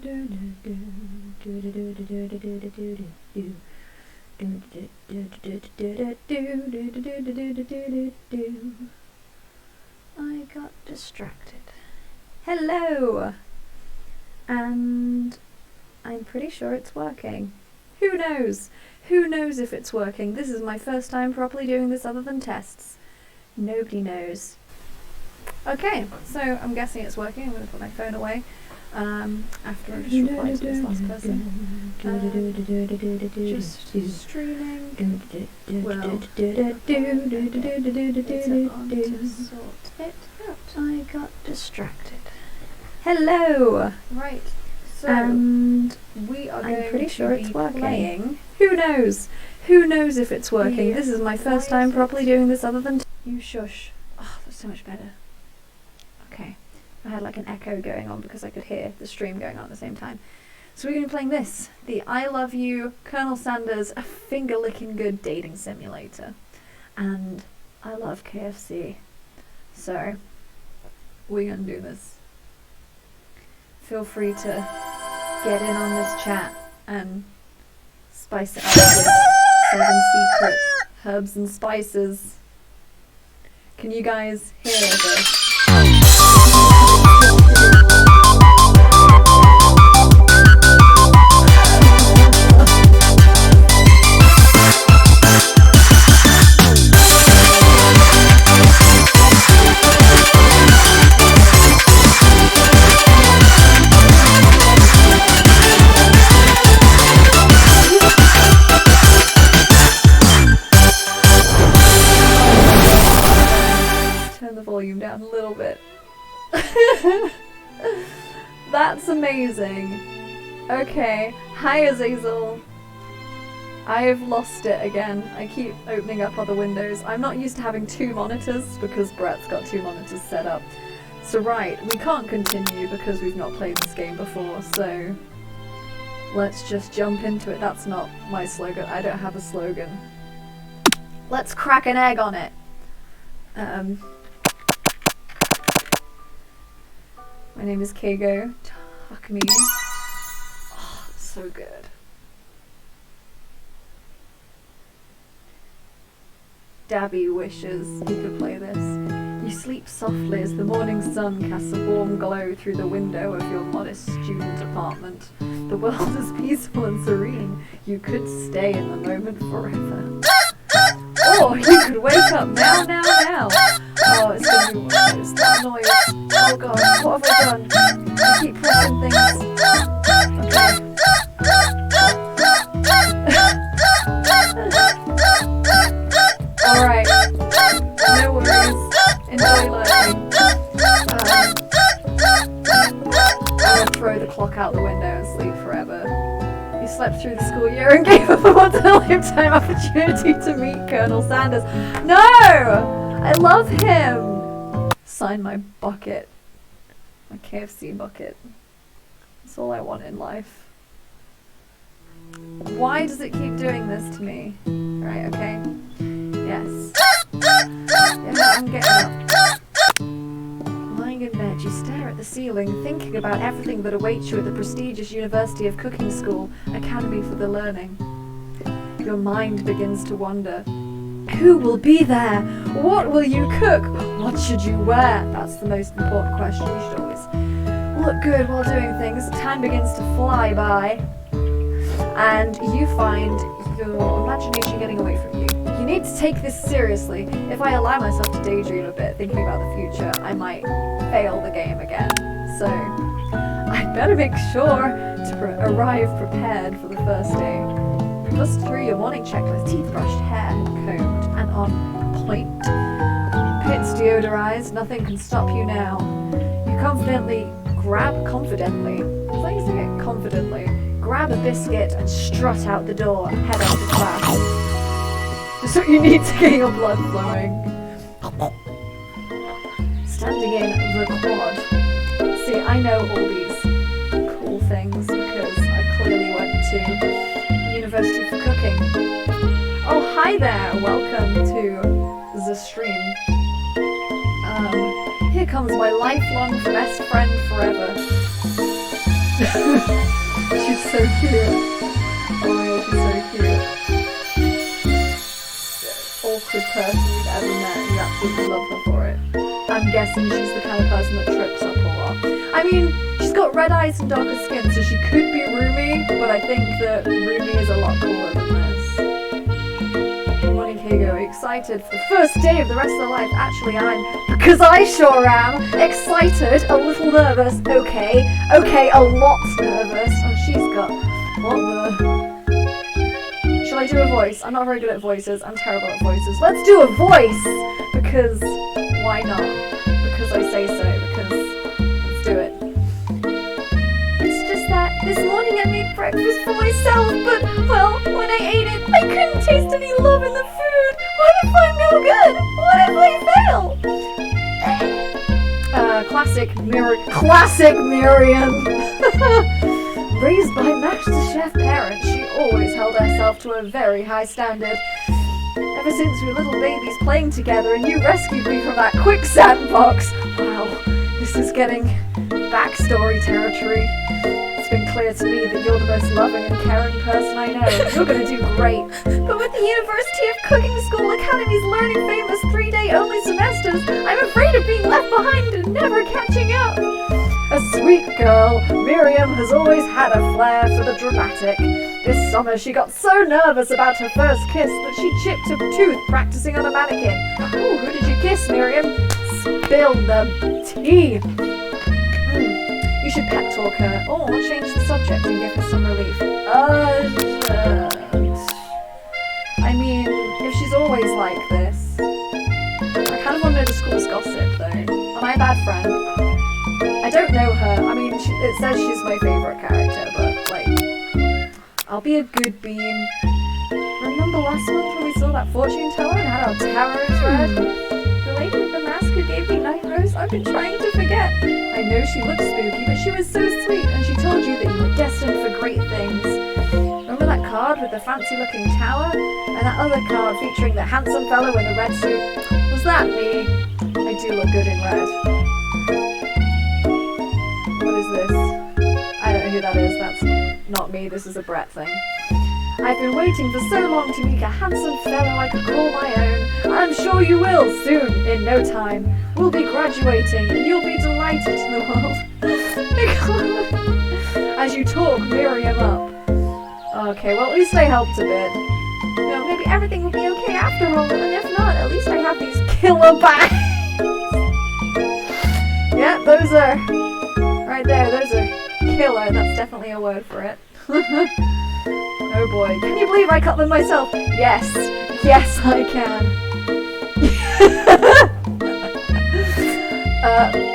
I got distracted. Hello! And I'm pretty sure it's working. Who knows? Who knows if it's working? This is my first time properly doing this other than tests. Nobody knows. Okay, so I'm guessing it's working. I'm going to put my phone away after I just replied to this last person. Just streaming. Well, to sort it out. I got distracted. Hello! Right, so and we are going pretty sure it's working. Playing. Who knows? Who knows if it's working? This is my first time properly doing this other than you shush. Oh, that's so much better. Okay. I had like an echo going on because I could hear the stream going on at the same time. So we're going to be playing this. The I Love You, Colonel Sanders, a finger-licking good dating simulator. And I love KFC. So, we're going to do this. Feel free to get in on this chat and spice it up with 7 secret herbs and spices. Can you guys hear this? Volume down a little bit. That's amazing. Okay, hi Azazel. I have lost it again. I keep opening up other windows. I'm not used to having 2 monitors because Brett's got 2 monitors set up. So right, we can't continue because we've not played this game before, so let's just jump into it. That's not my slogan. I don't have a slogan. Let's crack an egg on it. My name is Kago. Fuck me. Oh, so good. Dabby wishes he could play this. You sleep softly as the morning sun casts a warm glow through the window of your modest student apartment. The world is peaceful and serene. You could stay in the moment forever. Or you could wake up now. Oh, it's gonna be worse. That noise. Oh god, what have I done? I keep pressing things. Okay. Alright. No worries. Enjoy learning. I'll throw the clock out the window and sleep forever. You slept through the school year and gave up a once-in-a-lifetime opportunity to meet Colonel Sanders. No! I love him! Sign my bucket. My KFC bucket. That's all I want in life. Why does it keep doing this to me? Right, okay. Yes. Yeah, I'm getting up. Lying in bed, you stare at the ceiling, thinking about everything that awaits you at the prestigious University of Cooking School, Academy for the Learning. Your mind begins to wander. Who will be there? What will you cook? What should you wear? That's the most important question. You should always look good while doing things. Time begins to fly by, and you find your imagination getting away from you. You need to take this seriously. If I allow myself to daydream a bit, thinking about the future, I might fail the game again. So, I'd better make sure to arrive prepared for the first day. Bust through your morning checklist, teeth brushed, hair combed, and on point. Pits deodorized, nothing can stop you now. You confidently, grab a biscuit and strut out the door, head out to class. Just what you need to get your blood flowing. Standing in the quad. See, I know all these cool things because I clearly went to University for Cooking. Oh, hi there! Welcome to the stream. Here comes my lifelong best friend forever. She's so cute. Oh my god, she's so cute. Awkward person you've ever met, and you absolutely love her for it. I'm guessing she's the kind of person that trips up a lot. I mean, she's got red eyes and darker skin, so she could be Rumi, but I think that Rumi is a lot cooler than this. Good morning, Keigo. Excited for the first day of the rest of their life? Actually, because I sure am. Excited, a little nervous, okay, a lot nervous. Oh, she's got, what the... Shall I do a voice? I'm not very good at voices. I'm terrible at voices. Let's do a voice! Because, why not? Because I say so, because, let's do it. It's just that this morning I made breakfast for myself, but, well, when I ate it, I couldn't taste any love in the food. What if I'm no good? What if I fail? Classic Miriam! Raised by MasterChef parents, she always held herself to a very high standard. Ever since we were little babies playing together and you rescued me from that quicksand box. Wow, this is getting backstory territory. It's been clear to me that you're the most loving and caring person I know. You're gonna do great. But with the University of Cooking School Academy's learning famous 3-day only semesters, I'm afraid of being left behind and never catching up. A sweet girl, Miriam has always had a flair for the dramatic. This summer she got so nervous about her first kiss that she chipped a tooth practicing on a mannequin. Ooh, who did you kiss, Miriam? Spill the tea. You should pep talk her, or change the subject and give her some relief. I mean, if she's always like this. I kind of want to know the school's gossip, though. Am I a bad friend? I don't know her. I mean, it says she's my favourite character, but, like, I'll be a good bean. Remember last month when we saw that fortune teller and had our tarots read? The lady with the mask who gave me night rose? I've been trying to forget. I know she looked spooky, but she was so sweet, and she told you that you were destined for great things. Remember that card with the fancy-looking tower? And that other card featuring the handsome fellow in the red suit? Was that me? I do look good in red. What is this? I don't know who that is. That's not me. This is a Brett thing. I've been waiting for so long to meet a handsome fellow I could call my own. I'm sure you will, soon, in no time. We'll be graduating, and you'll be delighted to the world. As you talk Miriam up. Okay, well, at least I helped a bit. You know, maybe everything will be okay after all, and if not, at least I have these killer bags. Yeah, those are... Right there, those are killer. That's definitely a word for it. Oh boy. Can you believe I cut them myself? Yes. Yes, I can.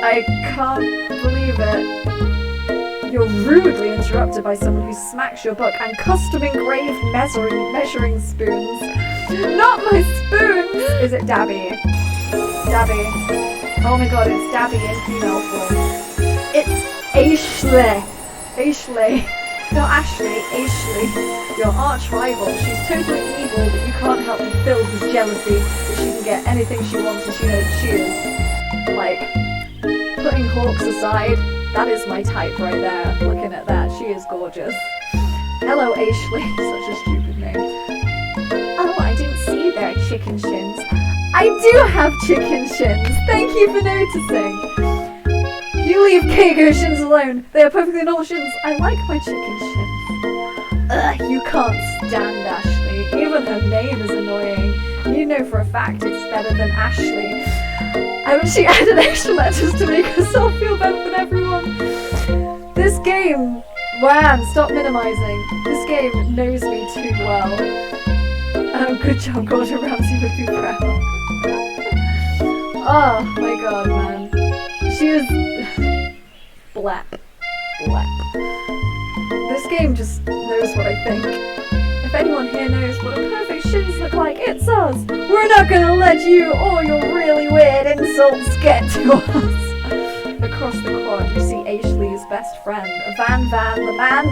I can't believe it. You're rudely interrupted by someone who smacks your book and custom engraved measuring spoons. Not my spoons! Is it Dabby? Dabby. Oh my god, it's Dabby in female form. It's Ashley. Ashley. Not Ashley, Ashley. Your arch rival. She's totally evil, but you can't help but filled with jealousy that she can get anything she wants and she knows she is. Like, putting Hawks aside, that is my type right there. Looking at that, she is gorgeous. Hello, Ashley. Such a stupid name. Oh, I didn't see their chicken shins. I do have chicken shins. Thank you for noticing. You leave Keigo shins alone. They are perfectly normal shins. I like my chicken shins. Ugh, you can't stand Ashley. Even her name is annoying. You know for a fact it's better than Ashley. She added extra letters to make herself feel better than everyone. This game... Wham! Stop minimizing. This game knows me too well. Good job, Gordon Ramsay would be proud. Oh my god, man. She was... Blap. Blap. This game just knows what I think. If anyone here knows what a perfect shins look like, it's us! We're not gonna let you or your really weird insults get to us! Across the quad, you see Ashley's best friend, Van the Man.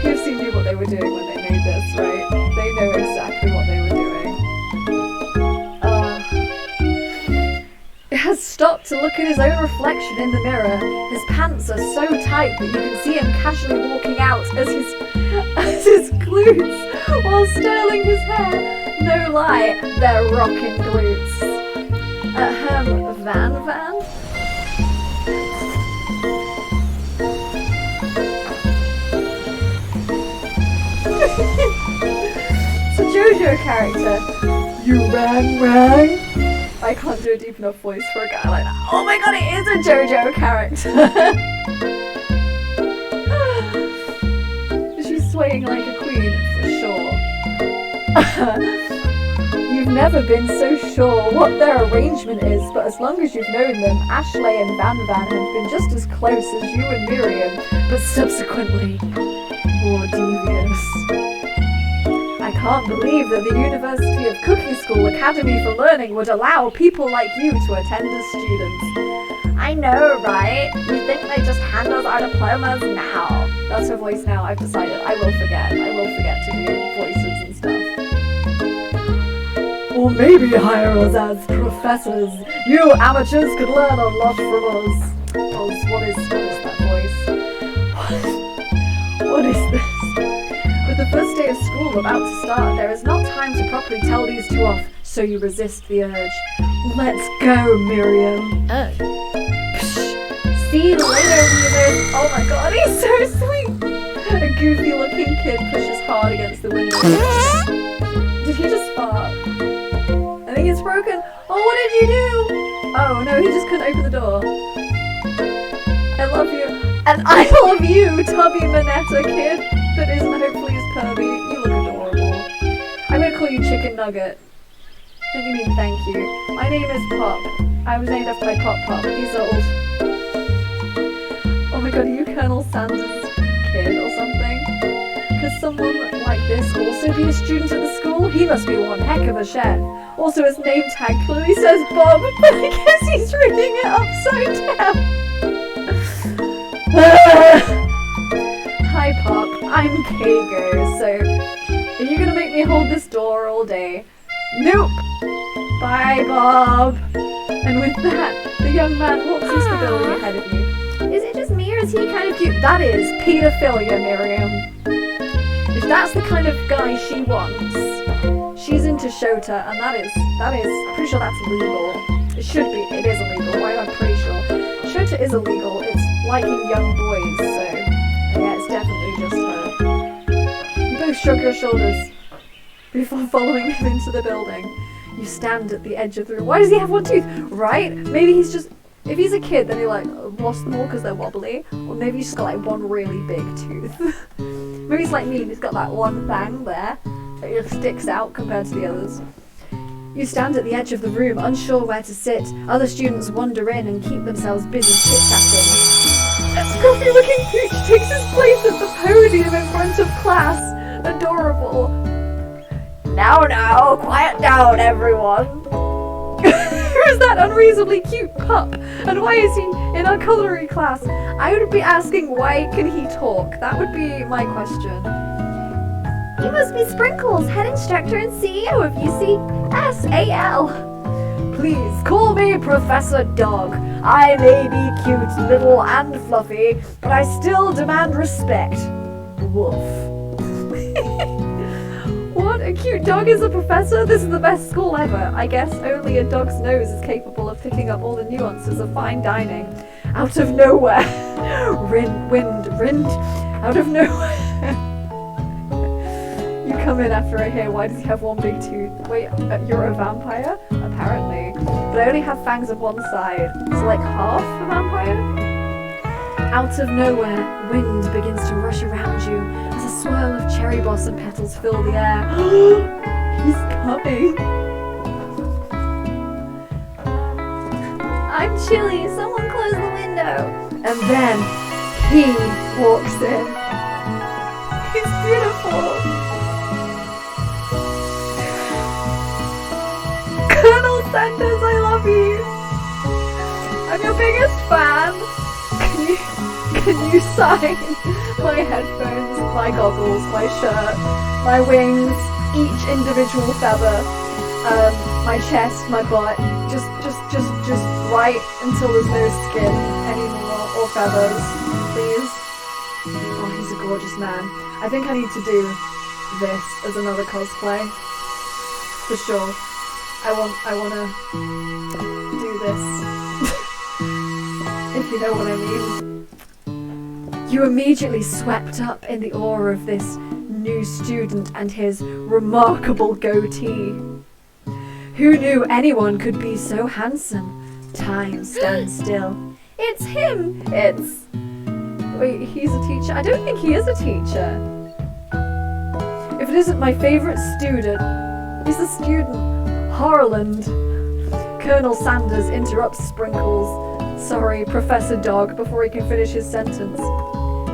KFC knew what they were doing when they made this, right? They know exactly what they were doing. It has stopped to look at his own reflection in the mirror. His pants are so tight that you can see him casually walking out as his glutes while styling his hair. No lie, they're rockin' glutes. Van? It's a JoJo character. You rang. I can't do a deep enough voice for a guy like that. Oh my god, it is a JoJo character. She's swaying like a queen, for sure. You've never been so sure what their arrangement is, but as long as you've known them, Ashley and Van have been just as close as you and Miriam, but subsequently more devious. I can't believe that the University of Cooking School Academy for Learning would allow people like you to attend as students. I know, right? You think they just hand us our diplomas now? That's her voice now, I've decided. I will forget to do voices and stuff. Or maybe hire us as professors. You amateurs could learn a lot from us. What is that voice? What is this? With the first day of school about to start, there is not time to properly tell these two off, so you resist the urge. Let's go, Miriam. See you later, Weavers. Oh my god, he's so sweet. A goofy-looking kid pushes hard against the window. Did he just fart? I think it's broken. Oh, what did you do? Oh no, he just couldn't open the door. I love you. And I love you, Tubby Manetta kid. That isn't hopefully as pervy. You look adorable. I'm gonna call you Chicken Nugget. Don't you mean thank you? My name is Pop. I was named after my Pop. He's old. Oh my god, are you Colonel Sanders' kid or something? Could someone like this also be a student at the school? He must be one heck of a chef. Also, his name tag clearly says Bob, but I guess he's reading it upside down. Hi Pop, I'm Kago, so are you gonna make me hold this door all day? Nope! Bye Bob! And with that, the young man walks into the building ahead of you. Is it just me or is he kind of cute? That is pedophilia, Miriam. If that's the kind of guy she wants, she's into Shota, and that is, pretty sure that's illegal. It should be, it is illegal, right? I'm pretty sure. Shota is illegal, it's liking young boys, so yeah, it's definitely just her. You both shrug your shoulders before following him into the building. You stand at the edge of the room. Why does he have one tooth? Right? Maybe he's just, if he's a kid, then he like lost them all because they're wobbly, or maybe he's just got like one really big tooth. Maybe he's like me and he's got that one thing there that just sticks out compared to the others. You stand at the edge of the room, unsure where to sit. Other students wander in and keep themselves busy chit-chatting. A scruffy-looking pooch takes his place at the podium in front of class. Adorable. Now, quiet down, everyone. Who's that unreasonably cute pup? And why is he in our culinary class? I would be asking, why can he talk? That would be my question. You must be Sprinkles, head instructor and CEO of UCSAL. Please call me Professor Dog. I may be cute, little and fluffy, but I still demand respect. Woof. What? A cute dog is a professor? This is the best school ever. I guess only a dog's nose is capable of picking up all the nuances of fine dining. Out of nowhere. Rind. Out of nowhere. You come in after I hear, why does he have one big tooth? Wait, you're a vampire? Apparently. But I only have fangs on one side. So like half a vampire? Out of nowhere, wind begins to rush around you as a swirl of cherry blossom petals fill the air. He's coming. I'm chilly, someone close the window. And then he walks in. He's beautiful. Colonel Sanders, I love you. I'm your biggest fan. Can you sign my headphones, my goggles, my shirt, my wings, each individual feather, my chest, my butt, just Just right until there's no skin anymore or feathers, please. Oh, he's a gorgeous man. I think I need to do this as another cosplay. For sure. I wanna do this. If you know what I mean. You immediately swept up in the awe of this new student and his remarkable goatee. Who knew anyone could be so handsome? Time stands still. It's him! Wait, he's a teacher? I don't think he is a teacher. If it isn't my favourite student, he's a student. Harland. Colonel Sanders interrupts Sprinkles. Sorry, Professor Dog, before he can finish his sentence.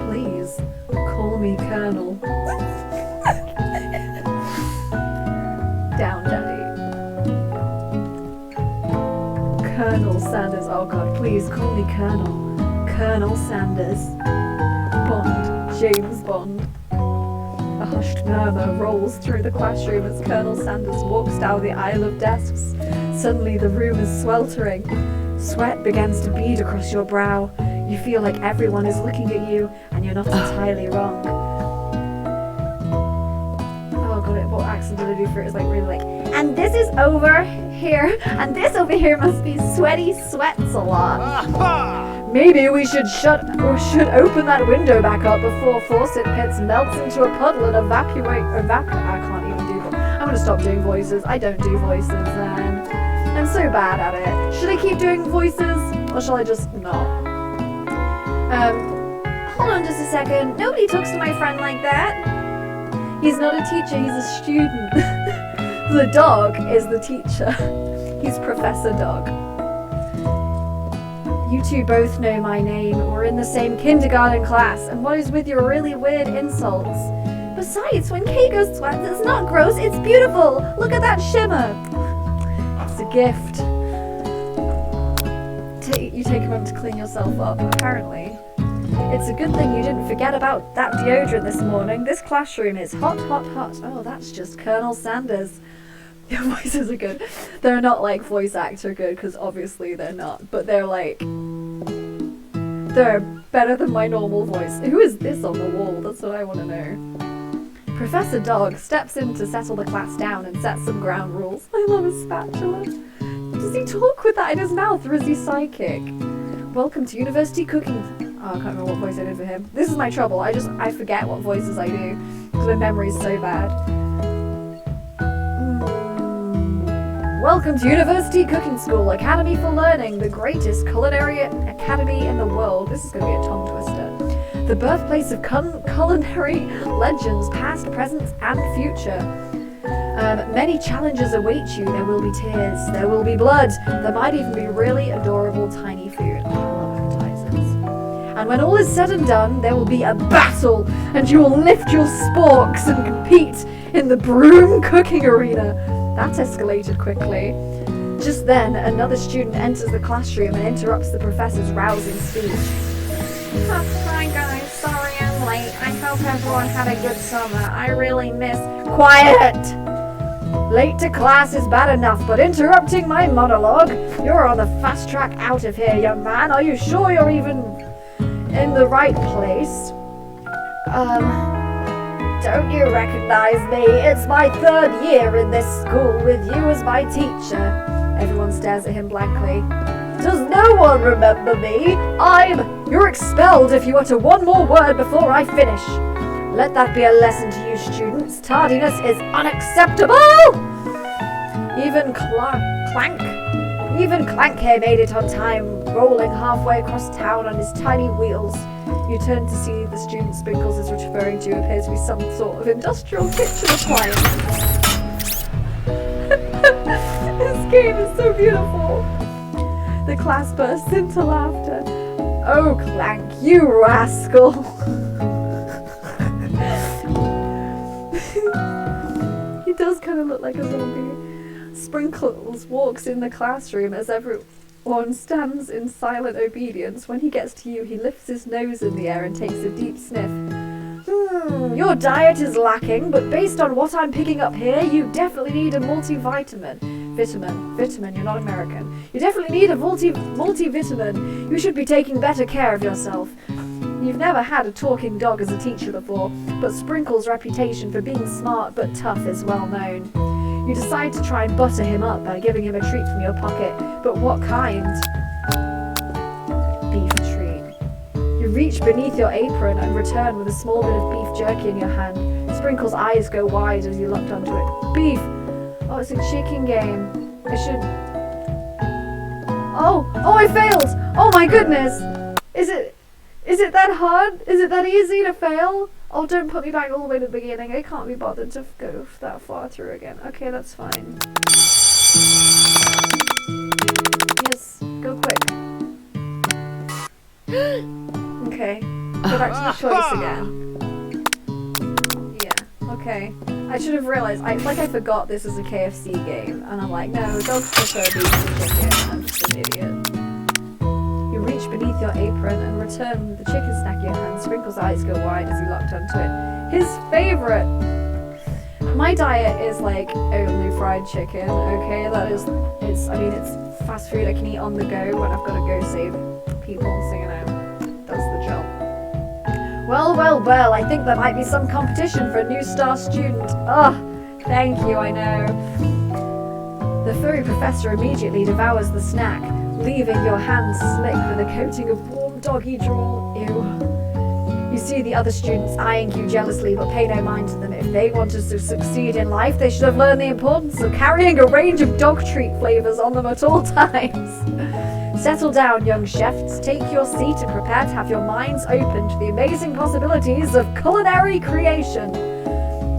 Please, call me Colonel. Down, Daddy. Colonel Sanders. Oh God, please call me Colonel. Colonel Sanders. Bond. James Bond. A hushed murmur rolls through the classroom as Colonel Sanders walks down the aisle of desks. Suddenly the room is sweltering. Sweat begins to bead across your brow. You feel like everyone is looking at you, and you're not entirely wrong. Oh God, what accent did I do for it? It's like really like, and this is over here, and this over here must be sweaty sweats a lot. Maybe we should open that window back up before Fawcett Pits melts into a puddle and evaporate. I can't even do that. I'm gonna stop doing voices. I don't do voices then. I'm so bad at it. Should I keep doing voices, or shall I just not? Hold on just a second. Nobody talks to my friend like that. He's not a teacher, he's a student. The dog is the teacher. He's Professor Dog. You two both know my name. We're in the same kindergarten class. And what is with your really weird insults? Besides, when Keiko sweats, it's not gross, it's beautiful. Look at that shimmer. It's a gift. You take a moment to clean yourself up, apparently. It's a good thing you didn't forget about that deodorant this morning. This classroom is hot, hot, hot. Oh, that's just Colonel Sanders. Your voices are good. They're not like voice actor good, because obviously they're not. But they're like... they're better than my normal voice. Who is this on the wall? That's what I want to know. Professor Dog steps in to settle the class down and set some ground rules. I love his spatula. Does he talk with that in his mouth, or is he psychic? Welcome to University Cooking... Oh, I can't remember what voice I did for him. This is my trouble. I forget what voices I do, because my memory's so bad. Welcome to University Cooking School, Academy for Learning, the greatest culinary academy in the world. This is going to be a tongue twister. The birthplace of culinary legends, past, present, and future. Many challenges await you. There will be tears. There will be blood. There might even be really adorable tiny food. I love appetizers. And when all is said and done, there will be a battle, and you will lift your sporks and compete in the broom cooking arena. That escalated quickly. Just then, another student enters the classroom and interrupts the professor's rousing speech. Hi guys, sorry I'm late. I hope everyone had a good summer. I really miss... Quiet! Late to class is bad enough, but interrupting my monologue? You're on the fast track out of here, young man. Are you sure you're even in the right place? Don't you recognize me? It's my 3rd year in this school with you as my teacher. Everyone stares at him blankly. Does no one remember me? You're expelled if you utter one more word before I finish. Let that be a lesson to you students. Tardiness is unacceptable! Even Clank here made it on time, rolling halfway across town on his tiny wheels. You turn to see the student Sprinkles is referring to appears to be some sort of industrial kitchen appliance. This game is so beautiful. The class bursts into laughter. Oh, Clank, you rascal! He does kind of look like a zombie. Sprinkles walks in the classroom as everyone stands in silent obedience. When he gets to you, he lifts his nose in the air and takes a deep sniff. Your diet is lacking, but based on what I'm picking up here, you definitely need a multivitamin. Vitamin, you're not American. You definitely need a multivitamin. You should be taking better care of yourself. You've never had a talking dog as a teacher before, but Sprinkle's reputation for being smart but tough is well known. You decide to try and butter him up by giving him a treat from your pocket, but what kind? Beef treat. You reach beneath your apron and return with a small bit of beef jerky in your hand. Sprinkle's eyes go wide as you locked onto it. Beef! Oh, it's a chicken game. I should... Oh, I failed! Oh my goodness! Is it that hard? Is it that easy to fail? Oh, don't put me back all the way to the beginning. I can't be bothered to go that far through again. Okay, that's fine. Yes, go quick. Okay, go back to the choice again. Yeah, okay. I should have realised, I forgot this is a KFC game, and I'm like, no, dogs prefer beef to chicken. I'm just an idiot. You reach beneath your apron and return with the chicken snack in your hand. Sprinkle's eyes go wide as he locked onto it. His favourite! My diet is like only fried chicken, okay? It's fast food I can eat on the go when I've got to go save people, so you know, that's the job. Well, I think there might be some competition for a new star student. Thank you, I know. The furry professor immediately devours the snack, leaving your hands slick with a coating of warm doggy drool. Ew. You see the other students eyeing you jealously, but pay no mind to them. If they wanted to succeed in life, they should have learned the importance of carrying a range of dog treat flavours on them at all times. Settle down, young chefs. Take your seat and prepare to have your minds open to the amazing possibilities of culinary creation.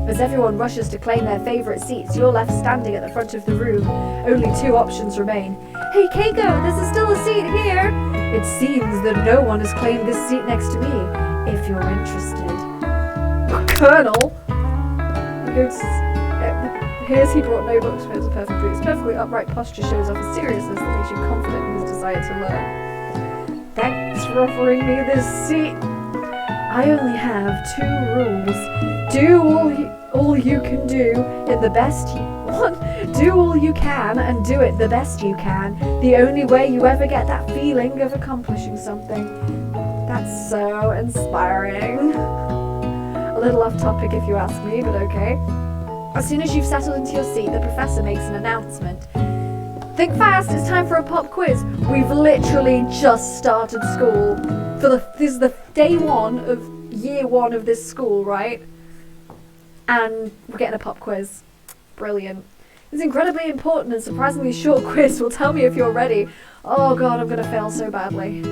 As everyone rushes to claim their favourite seats, you're left standing at the front of the room. Only two options remain. Hey Keiko, there's still a seat here! It seems that no one has claimed this seat next to me, if you're interested. Colonel? Here's he brought no books, but it's perfectly. His perfectly upright posture shows off a seriousness that makes you confident in his desire to learn. Thanks for offering me this seat. I only have two rules. Do all you can do in the best do all you can and do it the best you can. The only way you ever get that feeling of accomplishing something. That's so inspiring. A little off topic if you ask me, but okay. As soon as you've settled into your seat, the professor makes an announcement. Think fast, it's time for a pop quiz. We've literally just started school. This is the day one of year one of this school, right? And we're getting a pop quiz. Brilliant. This incredibly important and surprisingly short quiz will tell me if you're ready. Oh god, I'm gonna fail so badly.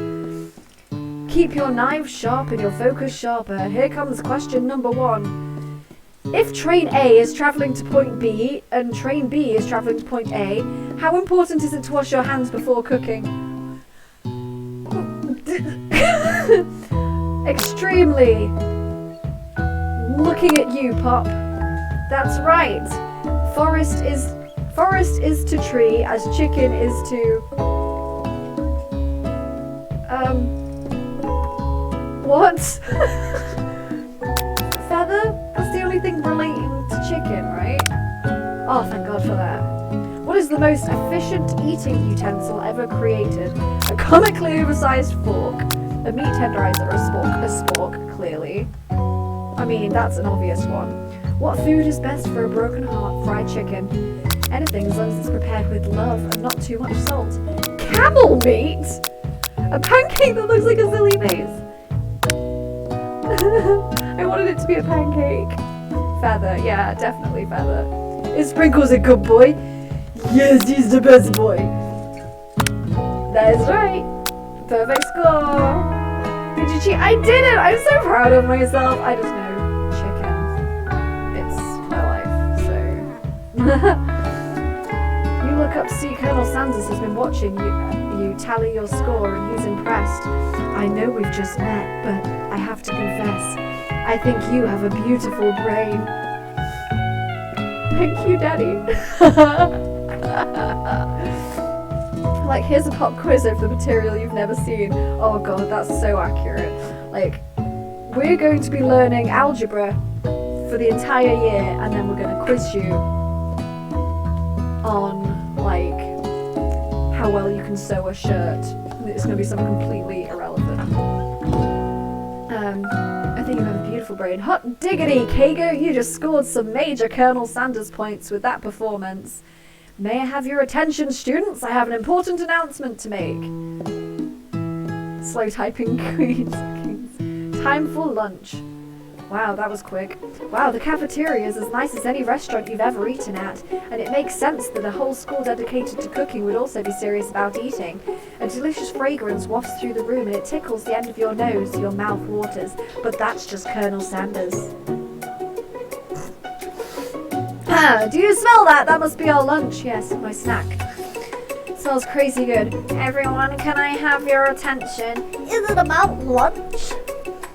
Keep your knives sharp and your focus sharper. Here comes question number 1. If train A is travelling to point B and train B is travelling to point A, how important is it to wash your hands before cooking? Extremely. Looking at you, Pop. That's right. Forest is to tree as chicken is to... What? Feather? That's the only thing relating to chicken, right? Oh, thank God for that. What is the most efficient eating utensil ever created? A comically oversized fork, a meat tenderizer, or a spork, clearly. I mean, that's an obvious one. What food is best for a broken heart? Fried chicken. Anything as long as it's prepared with love and not too much salt. Camel meat? A pancake that looks like a silly face. I wanted it to be a pancake. Feather, yeah, definitely Feather. Is Sprinkles a good boy? Yes, he's the best boy. That is right. Perfect score. Did you cheat? I did it! I'm so proud of myself. I just know chicken. It's my life, so. You look up to see Colonel Sanders has been watching you tally your score and he's impressed. I know we've just met, but I have to confess, I think you have a beautiful brain. Thank you, Daddy. Like, here's a pop quiz of the material you've never seen. Oh god, that's so accurate. Like, we're going to be learning algebra for the entire year, and then we're going to quiz you on how well you can sew a shirt. It's going to be something completely irrelevant. I think you have a beautiful brain. Hot diggity, Kago! You just scored some major Colonel Sanders points with that performance. May I have your attention, students? I have an important announcement to make. Slow typing queens. Time for lunch. Wow, that was quick. Wow, the cafeteria is as nice as any restaurant you've ever eaten at, and it makes sense that a whole school dedicated to cooking would also be serious about eating. A delicious fragrance wafts through the room and it tickles the end of your nose, your mouth waters, but that's just Colonel Sanders. Do you smell that? That must be our lunch. Yes, my snack. It smells crazy good. Everyone, can I have your attention? Is it about lunch?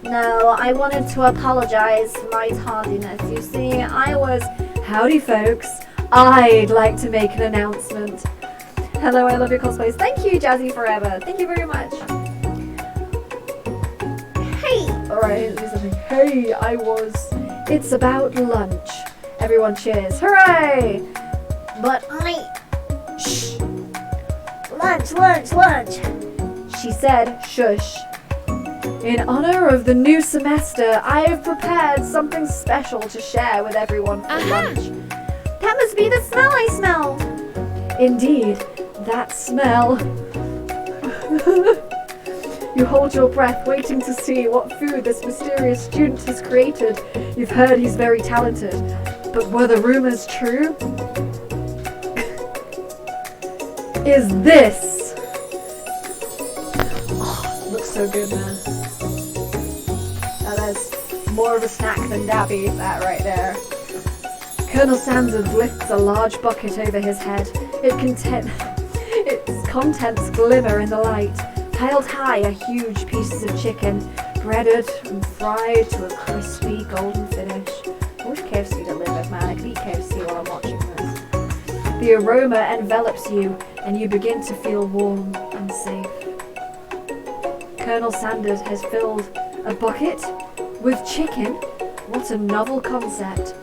No, I wanted to apologize for my tardiness. You see, Howdy, folks. I'd like to make an announcement. Hello, I love your cosplays. Thank you, Jazzy Forever. Thank you very much. Hey! Alright, do something. Hey, It's about lunch. Everyone cheers. Hooray! But Shh! Lunch! She said, shush. In honor of the new semester, I have prepared something special to share with everyone for lunch. That must be the smell I smell. Indeed, that smell. You hold your breath, waiting to see what food this mysterious student has created. You've heard he's very talented, but were the rumors true? Is this? Oh, looks so good, man. That's more of a snack than Dabby, that right there. Colonel Sanders lifts a large bucket over his head. Its contents glimmer in the light. Piled high are huge pieces of chicken, breaded and fried to a crispy golden finish. I wish KFC delivered, man. I could eat KFC while I'm watching this. The aroma envelops you, and you begin to feel warm and safe. Colonel Sanders has filled a bucket with chicken? What a novel concept.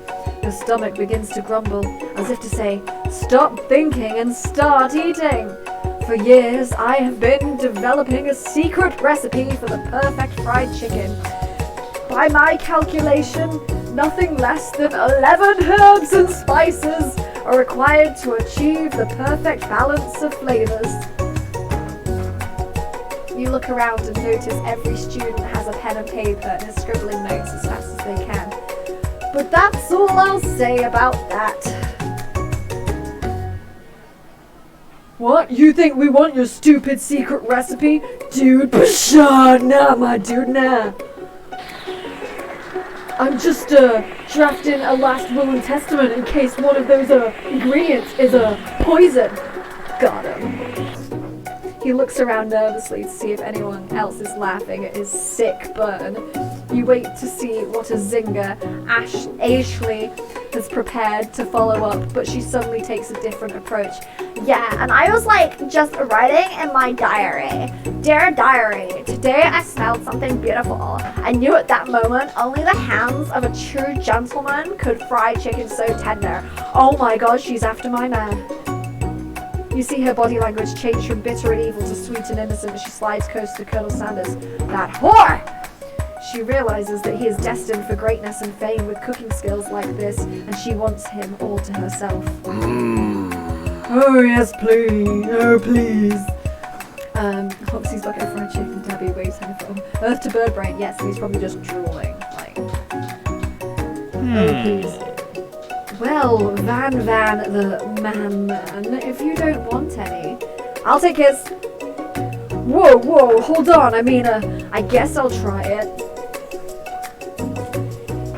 Your stomach begins to grumble, as if to say, stop thinking and start eating. For years, I have been developing a secret recipe for the perfect fried chicken. By my calculation, nothing less than 11 herbs and spices are required to achieve the perfect balance of flavors. You look around and notice every student has a pen and paper and is scribbling notes as fast as they can. But that's all I'll say about that. What? You think we want your stupid secret recipe? Dude, pshaw, nah, my dude, nah. I'm just drafting a last will and testament in case one of those ingredients is a poison. Got him. He looks around nervously to see if anyone else is laughing at his sick burn. You wait to see what a zinger Ashley has prepared to follow up, but she suddenly takes a different approach. Yeah, and I was just writing in my diary. Dear diary, today I smelled something beautiful. I knew at that moment only the hands of a true gentleman could fry chicken so tender. Oh my god, she's after my man. You see her body language change from bitter and evil to sweet and innocent as she slides close to Colonel Sanders. That whore! She realizes that he is destined for greatness and fame with cooking skills like this, and she wants him all to herself. Oh yes, please. Oh please. Hoxie's bucket of fried chicken, Tabby, where's him from? Earth to bird brain, yes, and he's probably just drooling. Oh please. Well, Van the man, if you don't want any, I'll take his. Whoa, hold on, I guess I'll try it.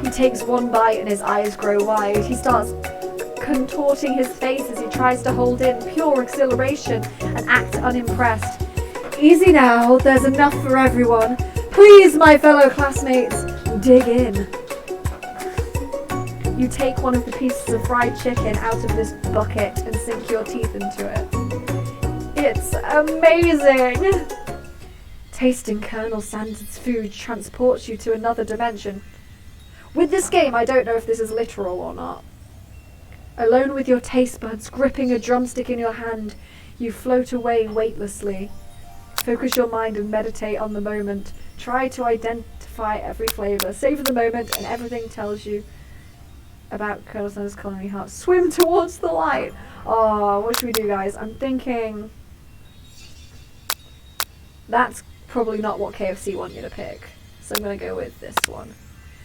He takes one bite and his eyes grow wide. He starts contorting his face as he tries to hold in pure exhilaration and act unimpressed. Easy now, there's enough for everyone. Please, my fellow classmates, dig in. You take one of the pieces of fried chicken out of this bucket and sink your teeth into it. It's amazing! Tasting Colonel Sanders' food transports you to another dimension. With this game, I don't know if this is literal or not. Alone with your taste buds, gripping a drumstick in your hand, You float away weightlessly. Focus your mind and meditate on the moment. Try to identify every flavor. Savor the moment and everything tells you about Colonel Sanders' culinary heart. Swim towards the light. Oh, what should we do, guys? I'm thinking that's probably not what KFC want you to pick. So I'm going to go with this one.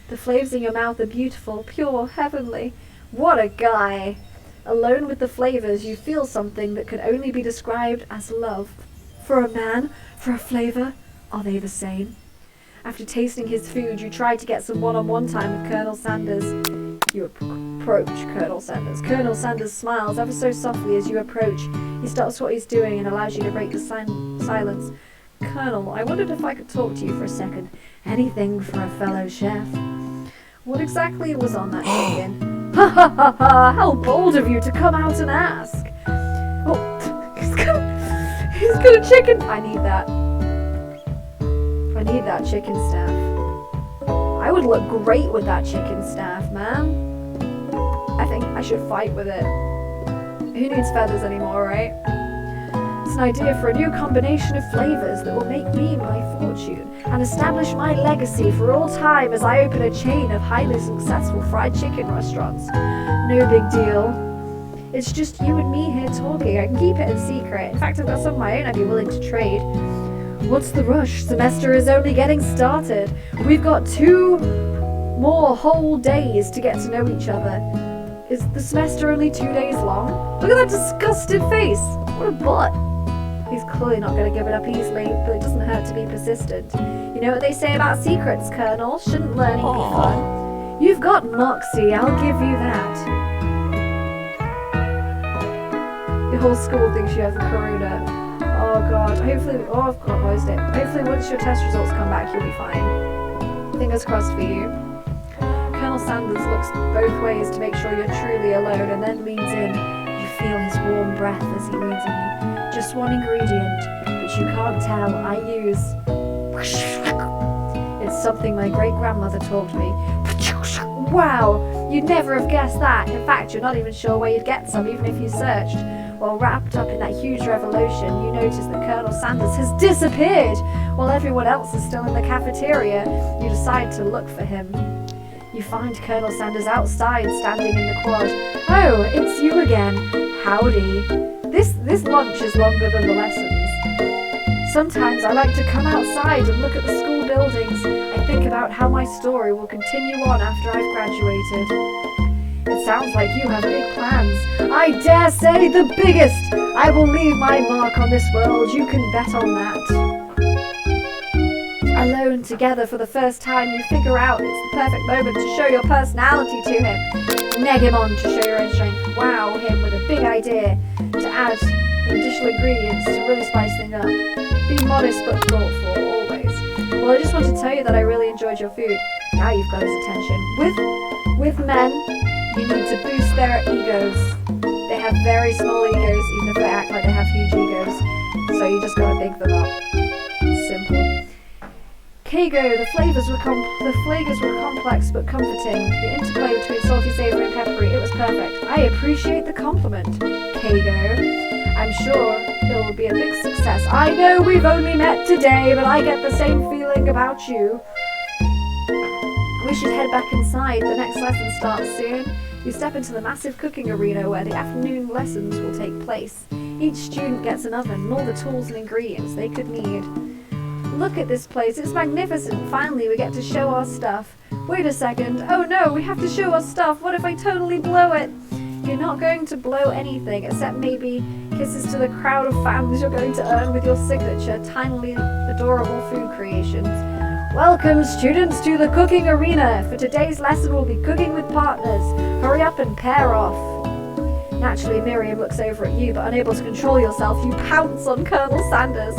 The flavors in your mouth are beautiful, pure, heavenly. What a guy. Alone with the flavors, you feel something that can only be described as love. For a man, for a flavor, are they the same? After tasting his food, you try to get some one-on-one time with Colonel Sanders. You approach Colonel Sanders. Colonel Sanders smiles ever so softly as you approach. He stops what he's doing and allows you to break the silence. Colonel, I wondered if I could talk to you for a second. Anything for a fellow chef. What exactly was on that chicken? Ha ha ha ha! How bold of you to come out and ask! Oh, he's got a chicken! I need that chicken staff. I would look great with that chicken staff, man. I think I should fight with it. Who needs feathers anymore, right? It's an idea for a new combination of flavors that will make me my fortune and establish my legacy for all time as I open a chain of highly successful fried chicken restaurants. No big deal. It's just you and me here talking. I can keep it in secret. In fact, I've got some of my own I'd be willing to trade. What's the rush? Semester is only getting started. We've got 2 more whole days to get to know each other. Is the semester only 2 days long? Look at that disgusted face. What a butt. He's clearly not going to give it up easily, but it doesn't hurt to be persistent. You know what they say about secrets, Colonel? Shouldn't learning be fun? You've got moxie, I'll give you that. The whole school thinks you have the corona. Oh god, hopefully, I've closed it. Hopefully once your test results come back, you'll be fine. Fingers crossed for you. Colonel Sanders looks both ways to make sure you're truly alone and then leans in. You feel his warm breath as he leans on you. Just one ingredient, but you can't tell. I use... It's something my great-grandmother taught me. Wow, you'd never have guessed that. In fact, you're not even sure where you'd get some, even if you searched. While wrapped up in that huge revolution, you notice that Colonel Sanders has disappeared. While everyone else is still in the cafeteria, you decide to look for him. You find Colonel Sanders outside, standing in the quad. Oh, it's you again. Howdy. This lunch is longer than the lessons. Sometimes I like to come outside and look at the school buildings. I think about how my story will continue on after I've graduated. It sounds like you have big plans. I dare say the biggest! I will leave my mark on this world, you can bet on that. Alone together for the first time, you figure out it's the perfect moment to show your personality to him. Neg him on to show your own strength. Wow him with a big idea to add additional ingredients to really spice things up. Be modest but thoughtful, always. Well, I just want to tell you that I really enjoyed your food. Now you've got his attention. With men, you need to boost their egos. They have very small egos, even if they act like they have huge egos. So you just gotta big them up. Simple. Kago, the flavors were complex but comforting. The interplay between salty, savory, and peppery, it was perfect. I appreciate the compliment, Kago. I'm sure it will be a big success. I know we've only met today, but I get the same feeling about you. We should head back inside. The next lesson starts soon. You step into the massive cooking arena where the afternoon lessons will take place. Each student gets an oven and all the tools and ingredients they could need. Look at this place, it's magnificent. Finally, we get to show our stuff. Wait a second. Oh no, we have to show our stuff. What if I totally blow it? You're not going to blow anything, except maybe kisses to the crowd of fans you're going to earn with your signature, tinily adorable food creations. Welcome, students, to the cooking arena. For today's lesson, we'll be cooking with partners. Hurry up and pair off. Naturally, Miriam looks over at you, but unable to control yourself, you pounce on Colonel Sanders.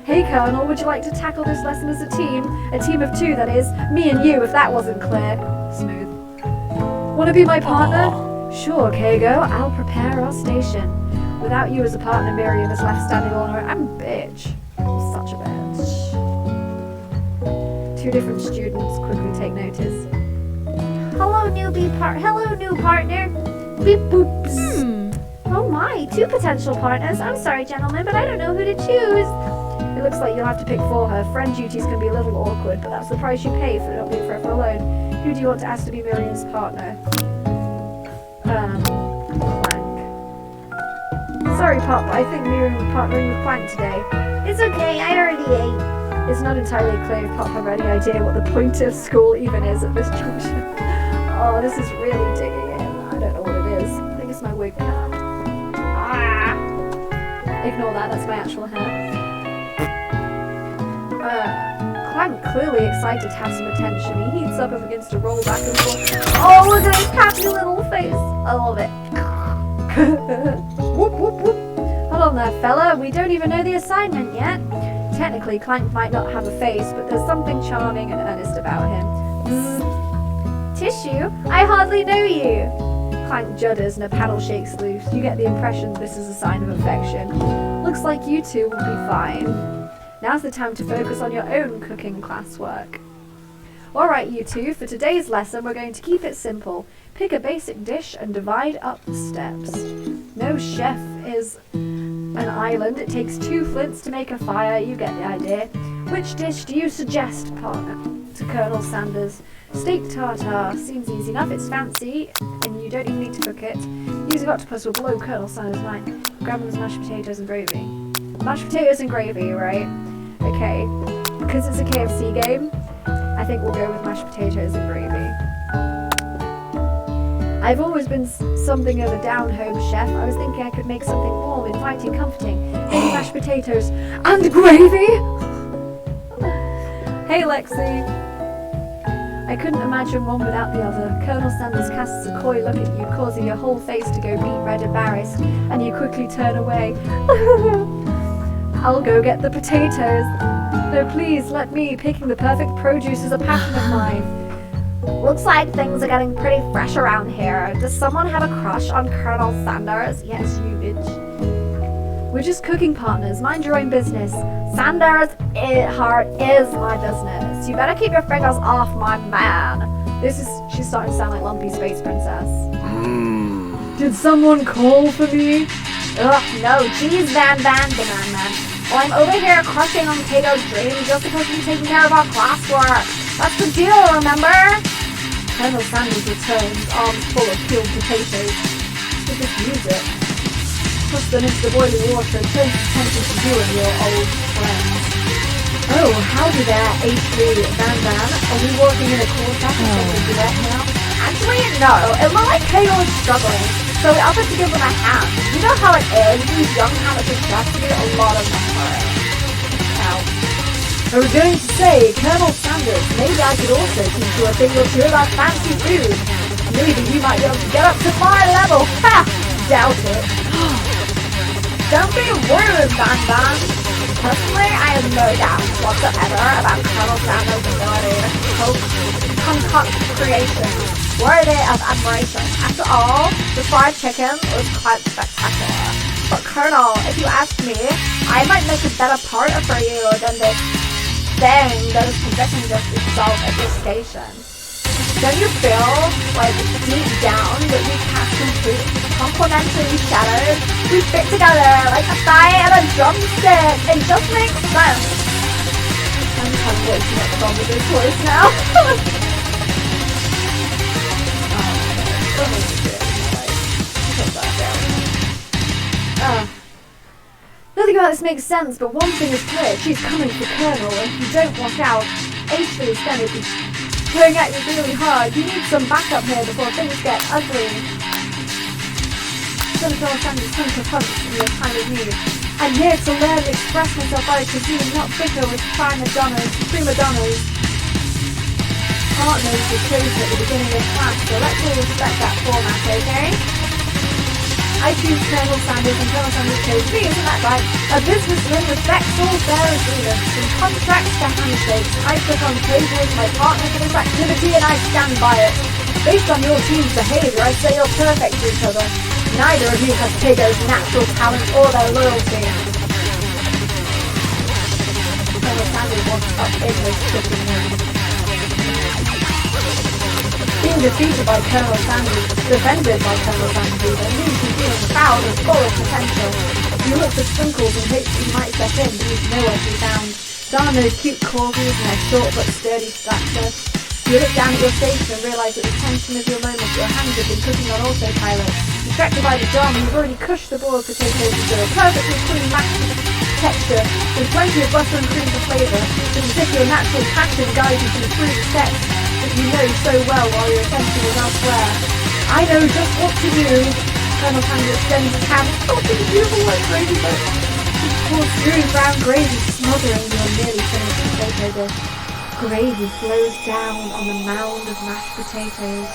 Hey, Colonel, would you like to tackle this lesson as a team? A team of 2, that is. Me and you, if that wasn't clear. Smooth. Want to be my partner? Sure, Kago. I'll prepare our station. Without you as a partner, Miriam is left standing on her own. I'm a bitch. I'm such a bitch. 2 different students quickly take notice. Hello, new partner. Beep boops. Oh my, 2 potential partners. I'm sorry, gentlemen, but I don't know who to choose. It looks like you'll have to pick for her. Friend duties can be a little awkward, but that's the price you pay for not being forever alone. Who do you want to ask to be Miriam's partner? Plank. Sorry, Pop, but I think Miriam will be partnering with Plank today. It's okay, I already ate. It's not entirely clear if Pop have any idea what the point of school even is at this junction. Oh, this is really digging in. I don't know what it is. I think it's my wig cap. Ah! Ignore that, that's my actual hair. Clank, clearly excited to have some attention. He heats up and begins to roll back and forth. Oh, look at his happy little face. I love it. Whoop, whoop, whoop. Hold on there, fella. We don't even know the assignment yet. Technically, Clank might not have a face, but there's something charming and earnest about him. Bzz. Tissue? I hardly know you. Clank judders and a paddle shakes loose. You get the impression this is a sign of affection. Looks like you two will be fine. Now's the time to focus on your own cooking classwork. Alright, you two, for today's lesson we're going to keep it simple. Pick a basic dish and divide up the steps. No chef is an island. It takes 2 flints to make a fire. You get the idea. Which dish do you suggest, partner? To Colonel Sanders. Steak tartare. Seems easy enough. It's fancy, and you don't even need to cook it. Using octopus will blow Colonel Sanders' mind. Grandma's mashed potatoes and gravy. Mashed potatoes and gravy, right? Okay. Because it's a KFC game, I think we'll go with mashed potatoes and gravy. I've always been something of a down-home chef. I was thinking I could make something warm, inviting, comforting. Maybe mashed potatoes and gravy? Hey, Lexi. I couldn't imagine one without the other. Colonel Sanders casts a coy look at you, causing your whole face to go beet red embarrassed, and you quickly turn away. I'll go get the potatoes. No, please, let me. Picking the perfect produce is a passion of mine. Looks like things are getting pretty fresh around here. Does someone have a crush on Colonel Sanders? Yes, you bitch. We're just cooking partners. Mind your own business. Sanders' heart is my business. You better keep your fingers off my man. She's starting to sound like Lumpy Space Princess. Did someone call for me? Ugh, no, geez, man. Well, I'm over here crushing on Kato's dream. You're supposed to be taking care of our classwork. That's the deal, remember? Colonel Sanders returns, arms full of peeled potatoes. With this music. Push them into the boiling water and turns his attention to you and your old friends. Oh, howdy there, H3 Van. Are we walking in a quartet or something duet now? Actually, no. It looked like Kato was struggling, so we offered to give him a hand. You know how it is. These young amateurs have to do a lot of numbering. Ow. I was going to say, Colonel Sanders, maybe I could also teach you a thing or two about fancy food. Maybe you might be able to get up to my level. Ha! Doubt it. Don't be rude, Van. Personally, I have no doubt whatsoever about Colonel Sanders' ability to concoct creations worthy of admiration. After all, the fried chicken was quite spectacular. But Colonel, if you ask me, I might make a better partner for you than this thing that is positioned itself at this station. Don't you feel like deep down that we cast complete complementary shadows? We fit together like a thigh and a drumstick. It just makes sense. I'm kind of way too much fun with this voice now. Nothing about this makes sense, but one thing is clear. She's coming for Colonel, and if you don't watch out, H3 is going to be going at you really hard. You need some backup here before things get ugly. Senator Sanders, come to front in your time of need. I'm here to learn to express myself by cuisine, not bicker with prima donnas. Partners were chosen at the beginning of class, so let's all respect that format, okay? I choose Colonel Sanders and Colonel Sanders chose me, isn't that right? A businessman respects all fair agreements. From contracts to handshakes, I click on table with my partner for this activity and I stand by it. Based on your team's behavior, I'd say you're perfect for each other. Neither of you has Kago's natural talent or their loyalty. Colonel Sanders walks up in his kitchen room. Being defeated by Colonel Sanders, defended by Colonel Sanders, and leaves you feeling proud and full of potential. You look for Sprinkles and hope he might step in, but he's nowhere to be found. Darn those cute corgis and their short but sturdy stature. You look down at your station and realise that the tension of your moment, your hands have been cooking on autopilot. Distracted by the drama, you've already crushed the boiled potatoes into a perfectly clean mashed texture, with plenty of butter and cream for flavour. It's as if your natural passion guides you through the steps that you know so well while your attention is elsewhere. I know just what to do. Colonel Sanders extends his hand, something beautiful like gravy boat. He pours smooth brown gravy, smothering your nearly finished potato dish. Gravy flows down on the mound of mashed potatoes.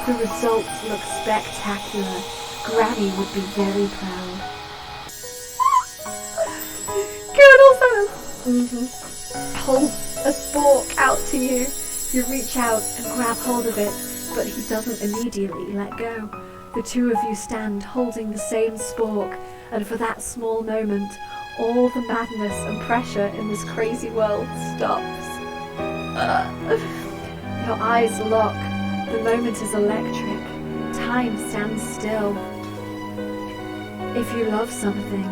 The results look spectacular. Granny would be very proud. Colonel Sanders holds a spork out to you. You reach out and grab hold of it, but he doesn't immediately let go. The two of you stand holding the same spork, and for that small moment, all the madness and pressure in this crazy world stops. Your eyes lock. The moment is electric. Time stands still. If you love something,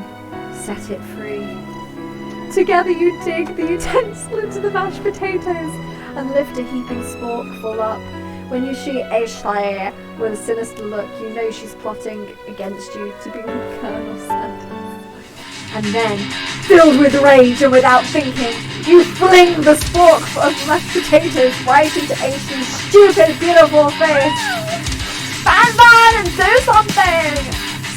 set it free. Together you dig the utensil into the mashed potatoes and lift a heaping sporkful up. When you see Ashley with a sinister look, you know she's plotting against you to be with Colonel Sanders. And then, filled with rage and without thinking, you fling the spork of mashed potatoes right into Ashley's stupid, beautiful face. Van, and do something!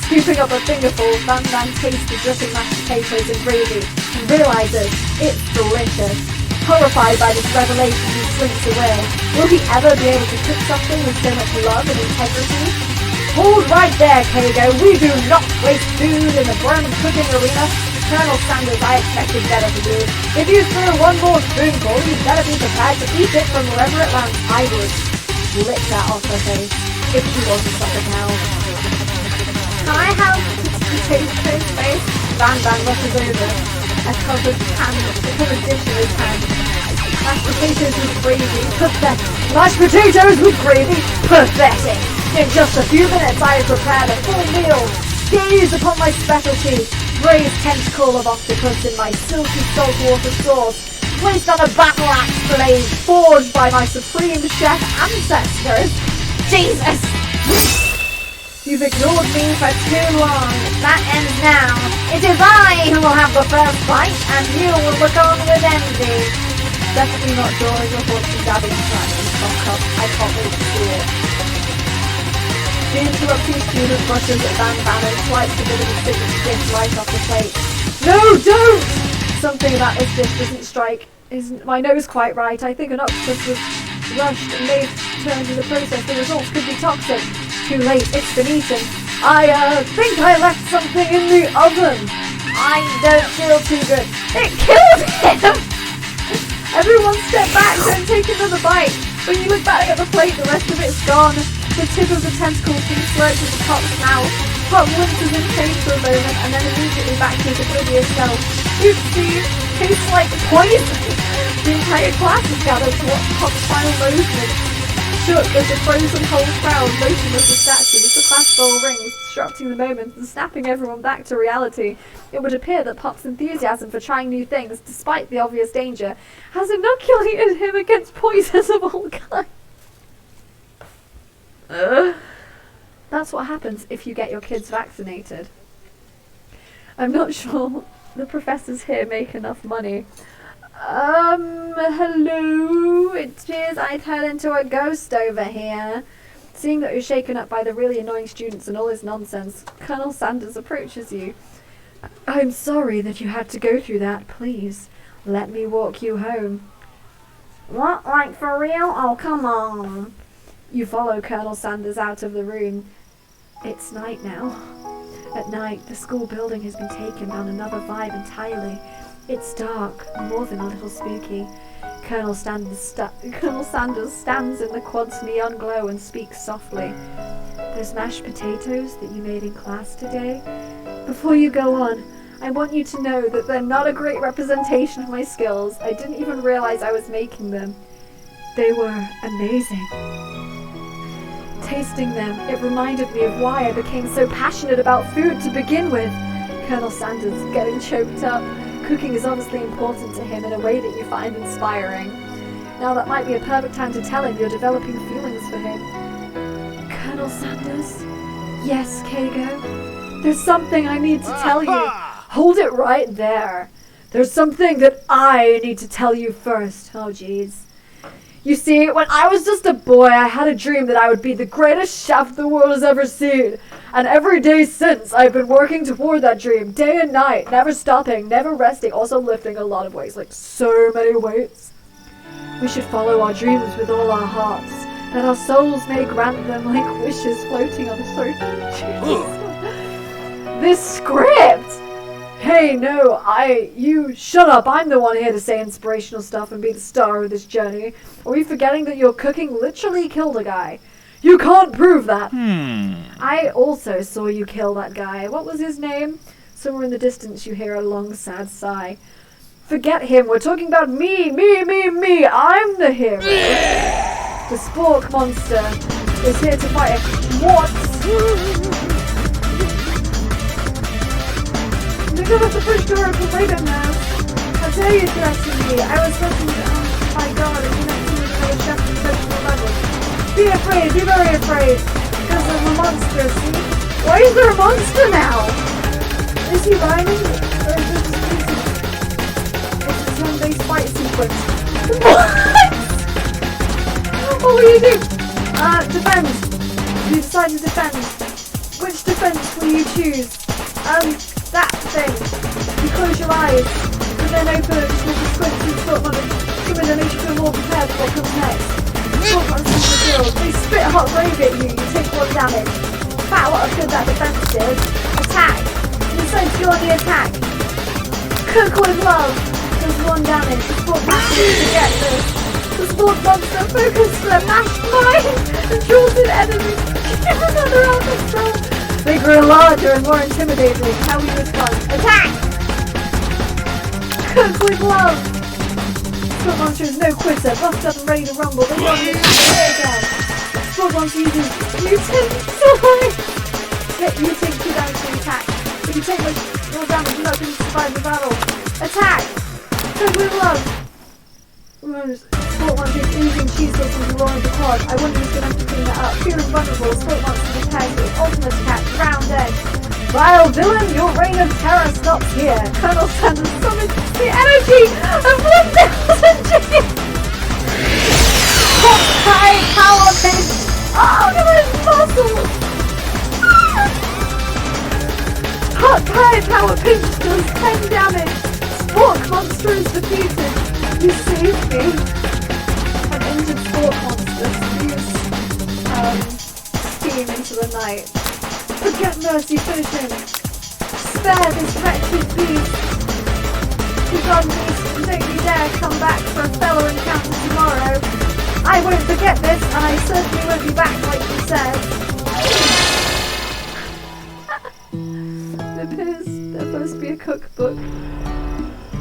Scooping up a fingerful, Van tastes the dripping mashed potatoes and gravy and realizes it's delicious. Horrified by this revelation, he slinks away. Will he ever be able to cook something with so much love and integrity? Hold right there, Kago. We do not waste food in the burning cooking arena. Colonel Sanders, I expected better for you. If you throw one more spoonful, you'd better be prepared to eat it from wherever it lands. I would lick that off her face if she wasn't such a cow. Can I have potato face? Van rushes over. A covered dish in his hand. Mashed potatoes with gravy. Pathetic. Mashed potatoes with gravy. Pathetic. In just a few minutes I have prepared a full meal. Gaze upon my specialty. Braised tentacle of octopus in my silky saltwater sauce. Placed on a battle axe blade forged by my supreme chef ancestors. Jesus! You've ignored me for too long. That ends now. It is I who will have the first bite, and you will look on with envy. Definitely not drawing your fortune dabbing front. I can't wait to see it. The interrupting student brushes at Van and swipes a bit of his signature dish right off the plate. No, don't! Something about this dish doesn't strike my nose quite right. I think an octopus was rushed and made turned in the process. The results could be toxic. Too late, it's been eaten. I think I left something in the oven. I don't feel too good. It killed him! Everyone step back, don't take another bite. When you look back at the plate, the rest of it's gone. The tip of the tentacle being slurped into Pop's mouth. Pop winces in pain for a moment and then immediately back to his oblivious self. Oopsie, tastes like poison. The entire class is gathered to watch Pop's final movement. Shook as the frozen whole crowd motionless as statues, the class bell rings, disrupting the moment and snapping everyone back to reality. It would appear that Pop's enthusiasm for trying new things, despite the obvious danger, has inoculated him against poisons of all kinds. That's what happens if you get your kids vaccinated. I'm not sure the professors here make enough money. Hello, it is. I turned into a ghost over here. Seeing that you're shaken up by the really annoying students and all this nonsense, Colonel Sanders approaches you. I'm sorry that you had to go through that. Please, let me walk you home. What, like for real? Oh, come on. You follow Colonel Sanders out of the room. It's night now. At night, the school building has been taken on another vibe entirely. It's dark, more than a little spooky. Colonel Sanders stands in the quad's neon glow and speaks softly. Those mashed potatoes that you made in class today? Before you go on, I want you to know that they're not a great representation of my skills. I didn't even realize I was making them. They were amazing. Tasting them, it reminded me of why I became so passionate about food to begin with. Colonel Sanders getting choked up. Cooking is obviously important to him in a way that you find inspiring. Now that might be a perfect time to tell him you're developing feelings for him. Colonel Sanders? Yes, Kago? There's something I need to tell you. Hold it right there. There's something that I need to tell you first. Oh, jeez. You see, when I was just a boy, I had a dream that I would be the greatest chef the world has ever seen. And every day since, I've been working toward that dream, day and night, never stopping, never resting, also lifting a lot of weights, like so many weights. We should follow our dreams with all our hearts, that our souls may grant them like wishes floating on a circle. This script! Hey, no, you shut up. I'm the one here to say inspirational stuff and be the star of this journey. Are you forgetting that your cooking literally killed a guy? You can't prove that. I also saw you kill that guy. What was his name? Somewhere in the distance you hear a long, sad sigh. Forget him. We're talking about me. I'm the hero. The spork monster is here to fight. What? Look at the fridge door open right now. How dare you threaten me? I was looking my god, and you meant to me for a chef and vegetable level. Be afraid, be very afraid. Because of a monster, see? Why is there a monster now? Is he rhyming? Or is this it's a turn-based fight sequence? What? What will you do? Defend. You decide to defend. Which defense will you choose? That thing. You close your eyes, and then open it just with a squint to the sport money. Come in and makes you feel more prepared for what comes next. Sport monsters in the field. They spit hot gravy at you. You take 1 damage. Wow, what a good that defense is. Attack. You decide to go on the attack. Cook with love. Does 1 damage. The sport monster to get this. The sport monster focuses their mashed mind and draws in enemies. Another out control. They grew larger and more intimidating. How we respond? Attack! Cook with love! Sport monster is no quitter, buffed up and ready to rumble. They don't need to again. Sport monster uses mutant sword. You take 2 damage to attack. If you take much more damage, you're not going to survive the battle. Attack! Cook with love! Sport monster is oozing cheese sauce from the roar of the quad. I wonder who's going to have to clean that up. Feeling vulnerable, sport monster prepares for its ultimate attack, round edge. Vile villain, your reign of terror stops here. Colonel Sanders summons the energy of 1,000 G's. Hot high power pinch. Oh, look at those muscles. Hot high power pinch does 10 damage. Spork monster is defeated. You saved me. An injured sport monster spews steam into the night. Forget mercy, finish him. Spare this wretched beast. Begone beast, and don't you dare come back for a fellow encounter tomorrow. I won't forget this, and I certainly won't be back like you said. It appears there must be a cookbook.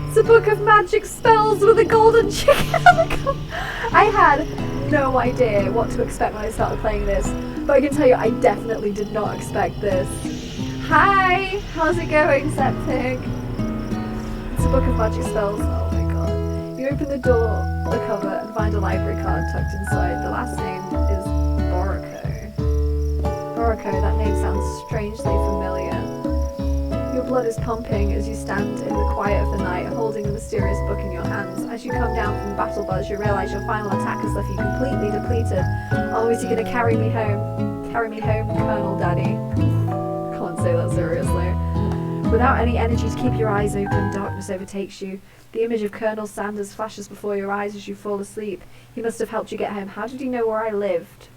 It's a book of magic spells with a golden chicken on the cover. I had no idea what to expect when I started playing this, but I can tell you I definitely did not expect this. Hi! How's it going, Septic? It's a book of magic spells. Oh my god. You open the door, the cover, and find a library card tucked inside. The last name is Boriko. Boriko, that name sounds strangely familiar. Your blood is pumping as you stand in the quiet of the night, holding the mysterious book in your hands. As you come down from the battle buzz, you realise your final attack has left you completely depleted. Oh, is he going to carry me home? Carry me home, Colonel Daddy. Can't say that seriously. Without any energy to keep your eyes open, darkness overtakes you. The image of Colonel Sanders flashes before your eyes as you fall asleep. He must have helped you get home. How did he know where I lived?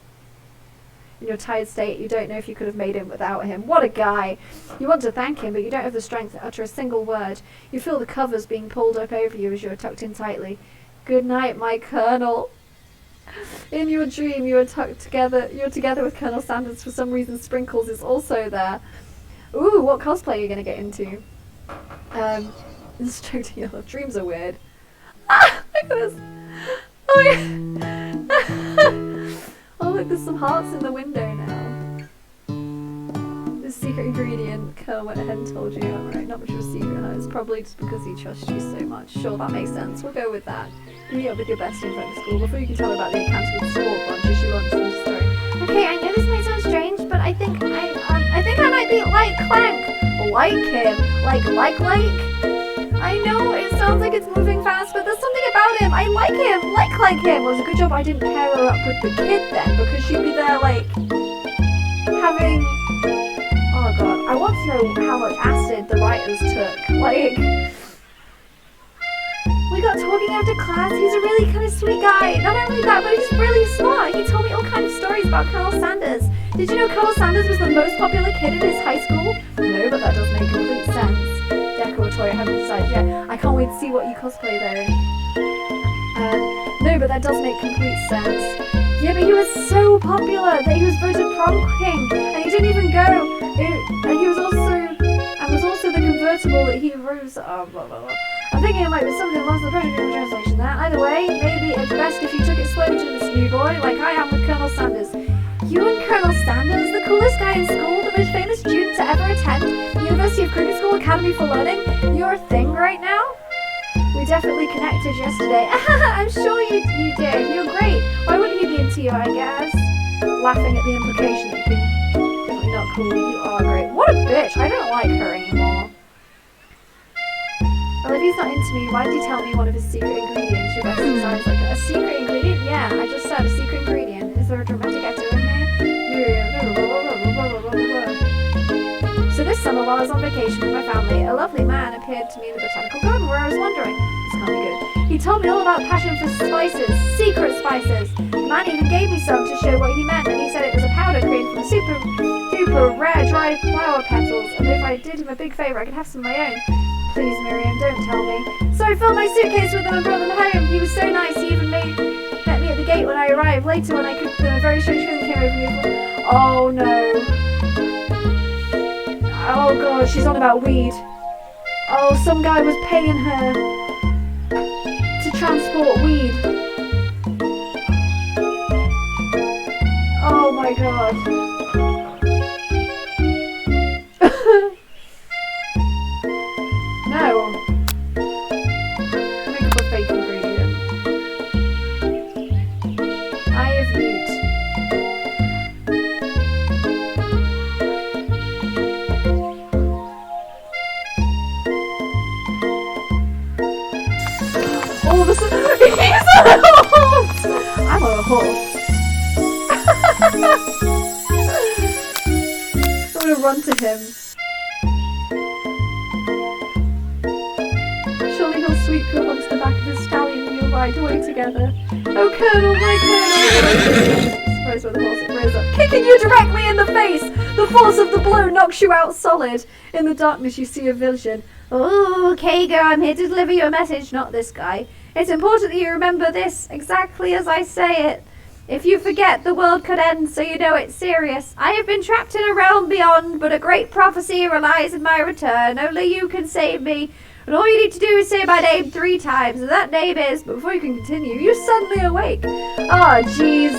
In your tired state, you don't know if you could have made it without him. What a guy! You want to thank him, but you don't have the strength to utter a single word. You feel the covers being pulled up over you as you are tucked in tightly. Good night, my Colonel. In your dream, you are together with Colonel Sanders. For some reason, Sprinkles is also there. Ooh, what cosplay are you going to get into? Instructor Yellow. Dreams are weird. Ah, look at this. Oh my god. Oh, look, there's some hearts in the window now. The secret ingredient, Curl went ahead and told you. I'm right, not much of a secret. No, it's probably just because he trusts you so much. Sure, that makes sense. We'll go with that. You meet up with your bestie in front of school before you can tell her about the encounter with the sport bunch as she launches into the story. Okay, I know this may sound strange, but I think I might be like Clank. Like him. Like. I know, it sounds like it's moving fast, but there's something about him. I like him. Like him. Well, it's a good job I didn't pair her up with the kid then, because she'd be there, like, having... Oh god, I want to know how much acid the writers took. Like... We got talking after class. He's a really kind of sweet guy. Not only that, but he's really smart. He told me all kinds of stories about Colonel Sanders. Did you know Colonel Sanders was the most popular kid in his high school? No, but that does make complete sense. Deco or Toy, I haven't decided yet. I can't wait to see what you cosplay though. No, but that does make complete sense. Yeah, but he was so popular that he was voted prom king, and he didn't even go. And he was also the convertible that he rose. Blah, blah, blah. I'm thinking it might be something lost in the project translation there. Either way, maybe it's best if you took it slow to this new boy, like I am with Colonel Sanders. You and Colonel Sanders, the coolest guy in school, the most famous student to ever attend the University of Cooking School Academy for Learning. You're a thing right now? We definitely connected yesterday. I'm sure you did. You're great. Why wouldn't he be into you, I guess? Laughing at the implication that you're definitely not cool. You are great. What a bitch. I don't like her anymore. Well, if he's not into me, why did he tell me one of his secret ingredients? Your best sounds like a secret ingredient? Yeah, I just said a secret ingredient. Is there a dramatic echo in here? So this summer, while I was on vacation with my family, a lovely man appeared to me in the botanical garden where I was wandering. This can't be good. He told me all about passion for spices, secret spices. The man even gave me some to show what he meant, and he said it was a powder created from super duper rare dried flower petals, and if I did him a big favour, I could have some of my own. Please, Miriam, don't tell me. So I filled my suitcase with them and brought them home. He was so nice, he even met me at the gate when I arrived. Later, when I cooked them, a very strange feeling came over me. Oh no. Oh god, she's on about weed. Oh, some guy was paying her to transport weed. Oh my god. No. Make up a fake ingredient. Eye of newt. All of a sudden, he's on a horse! I'm on a horse. I'm gonna run to him. Surely he'll sweep you up onto the back of his stallion and you'll ride away together. Oh, Colonel, my Colonel! Surprised by the horse, it rears up, kicking you directly in the face! The force of the blow knocks you out solid. In the darkness, you see a vision. Oh, okay, girl, I'm here to deliver you a message, not this guy. It's important that you remember this exactly as I say it. If you forget, the world could end, so you know it's serious. I have been trapped in a realm beyond, but a great prophecy relies in my return. Only you can save me. And all you need to do is say my name 3 times, and that name is, but before you can continue, you're suddenly awake. Ah, jeez.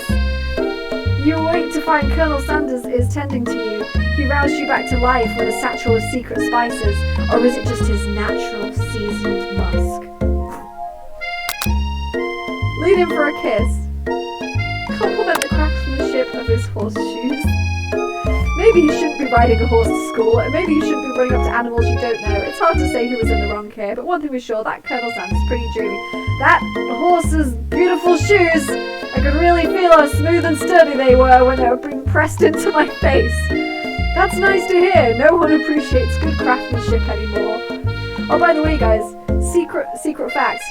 You awake to find Colonel Sanders is tending to you. He roused you back to life with a satchel of secret spices, or is it just his natural seasoned musk? Lead him for a kiss. Compliment the craftsmanship of his horseshoes. Maybe you shouldn't be riding a horse to school, and maybe you shouldn't be running up to animals you don't know. It's hard to say who was in the wrong here, but one thing was sure, that Colonel Sanders is pretty dreamy. That horse's beautiful shoes, I could really feel how smooth and sturdy they were when they were being pressed into my face. That's nice to hear. No one appreciates good craftsmanship anymore. Oh, by the way, guys, secret fact.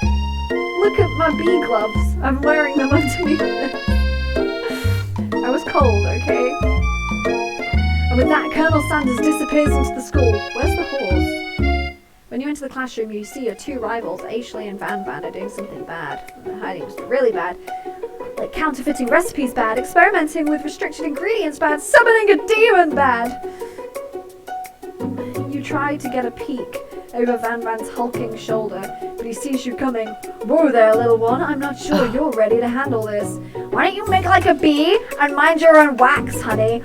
Look at my bee gloves. I'm wearing them underneath this. I was cold, okay? And with that, Colonel Sanders disappears into the school. Where's the horse? When you enter the classroom, you see your 2 rivals, Ashley and Van Van, are doing something bad. Hiding was really bad. Like counterfeiting recipes bad, experimenting with restricted ingredients bad, summoning a demon bad. You try to get a peek, over Van Van's hulking shoulder, but he sees you coming. Whoa there, little one, I'm not sure you're ready to handle this. Why don't you make like a bee and mind your own wax, honey?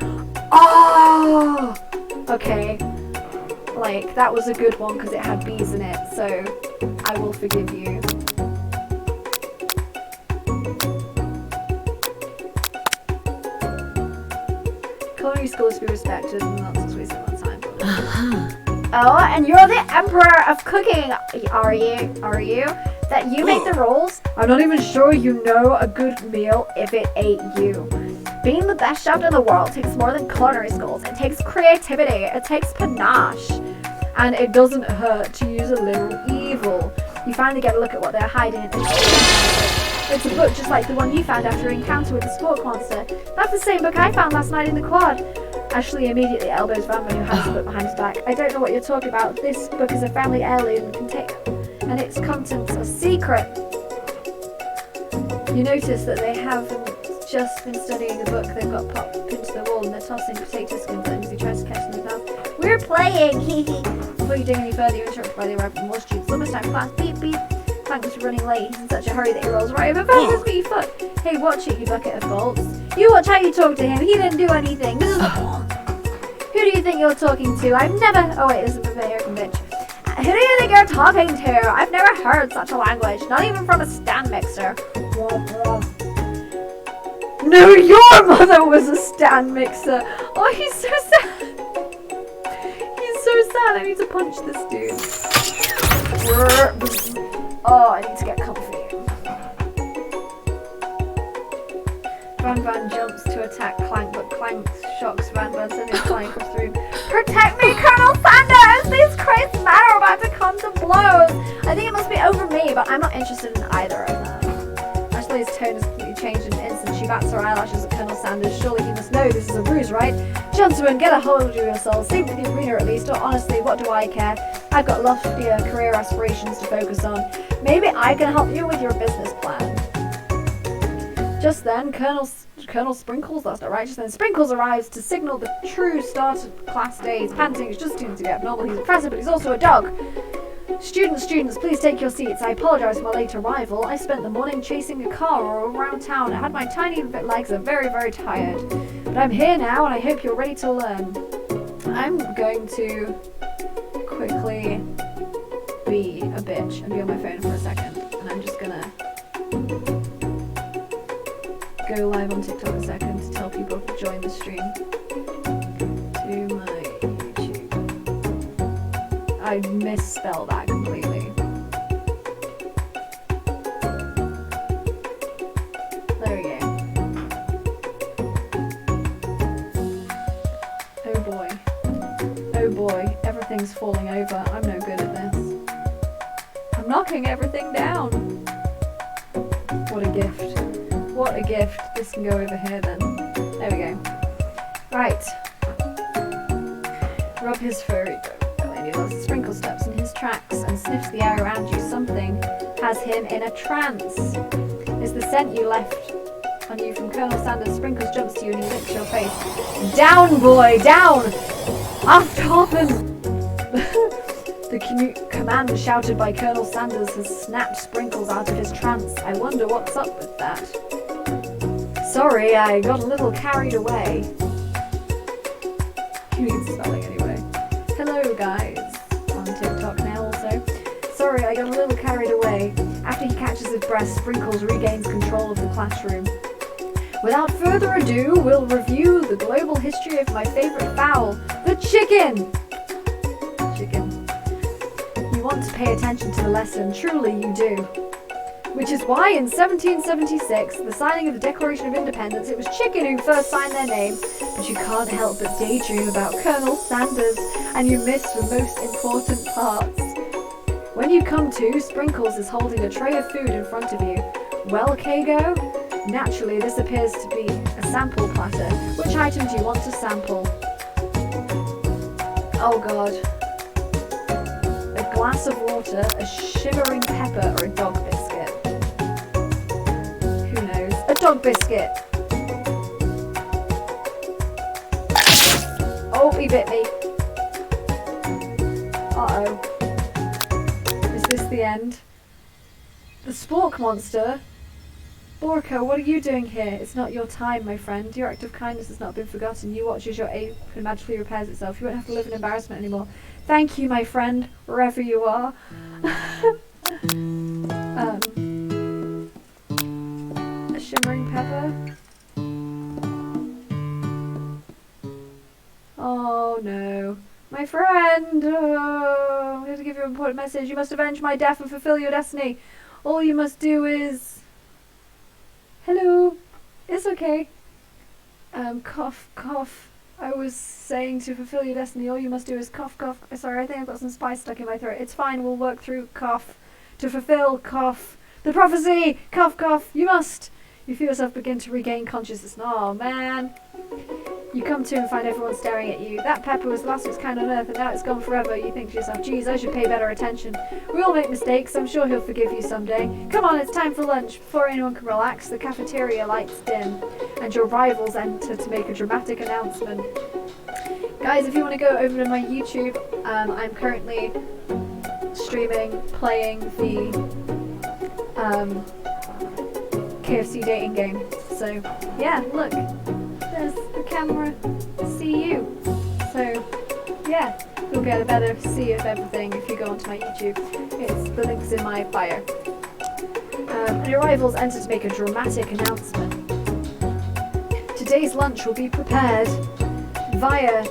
Oh! Okay. Like, that was a good one because it had bees in it, so I will forgive you. Culinary schools be respected and not just wasting my time. Oh, and you're the emperor of cooking, are you? That you make the rules? I'm not even sure you know a good meal if it ate you. Being the best chef in the world takes more than culinary skills. It takes creativity. It takes panache. And it doesn't hurt to use a little evil. You finally get a look at what they're hiding in. It's a book just like the one you found after your encounter with the spork monster. That's the same book I found last night in the quad. Ashley immediately elbows Van Van, who has the book behind his back. I don't know what you're talking about. This book is a family heirloom and its contents are secret. You notice that they haven't just been studying the book. They've got popped into the wall and they're tossing potato skins at him as he tries to catch them in his mouth. We're playing, hee hee. Before you dig any further, you're interrupted by the arrival of more students. Almost time class. Beep beep. Frank was running late. He's in such a hurry that he rolls right over Frank with your foot. Hey, watch it, you bucket of bolts. You watch how you talk to him. He didn't do anything. This is Who do you think you're talking to? I've never... Oh wait, this is a American bitch. Who do you think you're talking to? I've never heard such a language. Not even from a stand mixer. No, your mother was a stand mixer. Oh, he's so sad. He's so sad. I need to punch this dude. Oh, I need to get comfy. Van Van jumps to attack Clank, but Clank shocks Van Van, sending Clank across the room. Protect me, Colonel Sanders! These crazy men are about to come to blows! I think it must be over me, but I'm not interested in either of them. Ashley's tone has completely changed in an instant. She bats her eyelashes at Colonel Sanders. Surely he must know this is a ruse, right? Gentlemen, get a hold of yourselves. Save for the arena at least, or honestly, what do I care? I've got loftier career aspirations to focus on. Maybe I can help you with your business plan. Just then, Colonel Sprinkles, that's not right, just then Sprinkles arrives to signal the true start of class day. He's panting, he's just students to get abnormal, he's a professor, but he's also a dog. Students, please take your seats. I apologize for my late arrival. I spent the morning chasing a car around town. I had my tiny legs are very, very tired. But I'm here now, and I hope you're ready to learn. I'm going to quickly be a bitch and be on my phone for a second. And I'm just gonna go live on TikTok a second to tell people to join the stream to my YouTube. I misspelled that completely. There we go. Oh boy. Oh boy. Everything's falling over. I'm no good at this. I'm knocking everything down. What a gift. What a gift. This can go over here then. There we go. Right. Rub his furry belly. Sprinkle steps in his tracks and sniffs the air around you. Something has him in a trance. It's the scent you left on you from Colonel Sanders. Sprinkles jumps to you and he licks your face. Down, boy, down! Off Toppen! The command shouted by Colonel Sanders has snapped Sprinkles out of his trance. I wonder what's up with that. Sorry, I got a little carried away. Who needs spelling anyway? Hello guys, on TikTok now also. Sorry, I got a little carried away. After he catches his breath, Sprinkles regains control of the classroom. Without further ado, we'll review the global history of my favorite fowl, the chicken! Chicken. You want to pay attention to the lesson, truly you do. Which is why in 1776, the signing of the Declaration of Independence, it was Chicken who first signed their name. But you can't help but daydream about Colonel Sanders, and you miss the most important parts. When you come to, Sprinkles is holding a tray of food in front of you. Well, Kago? Naturally, this appears to be a sample platter. Which item do you want to sample? Oh god. A glass of water, a shivering pepper, or a dog biscuit? Who knows? A dog biscuit! Oh, he bit me. Uh-oh. this the end? The spork monster? Borka, what are you doing here? It's not your time, my friend. Your act of kindness has not been forgotten. You watch as your apron magically repairs itself. You won't have to live in embarrassment anymore. Thank you, my friend, wherever you are. A shimmering pepper. Oh no. My friend! Oh, I have to give you an important message. You must avenge my death and fulfill your destiny. All you must do is... Hello. It's okay. Cough, cough. I was saying to fulfill your destiny, all you must do is cough, cough. Sorry, I think I've got some spice stuck in my throat. It's fine, we'll work through cough. To fulfill, cough. The prophecy! Cough, cough. You must. You feel yourself begin to regain consciousness. Oh, man. You come to and find everyone staring at you. That pepper was the last of its kind on earth, and now it's gone forever. You think to yourself, geez, I should pay better attention. We all make mistakes. I'm sure he'll forgive you someday. Come on, it's time for lunch. Before anyone can relax, the cafeteria lights dim, and your rivals enter to make a dramatic announcement. Guys, if you want to go over to my YouTube, I'm currently streaming, playing the KFC dating game. So, yeah, look. There's the camera. See you. So, yeah, you'll get a better see of everything if you go onto my YouTube. The link's in my bio. And your rivals enter to make a dramatic announcement. Today's lunch will be prepared via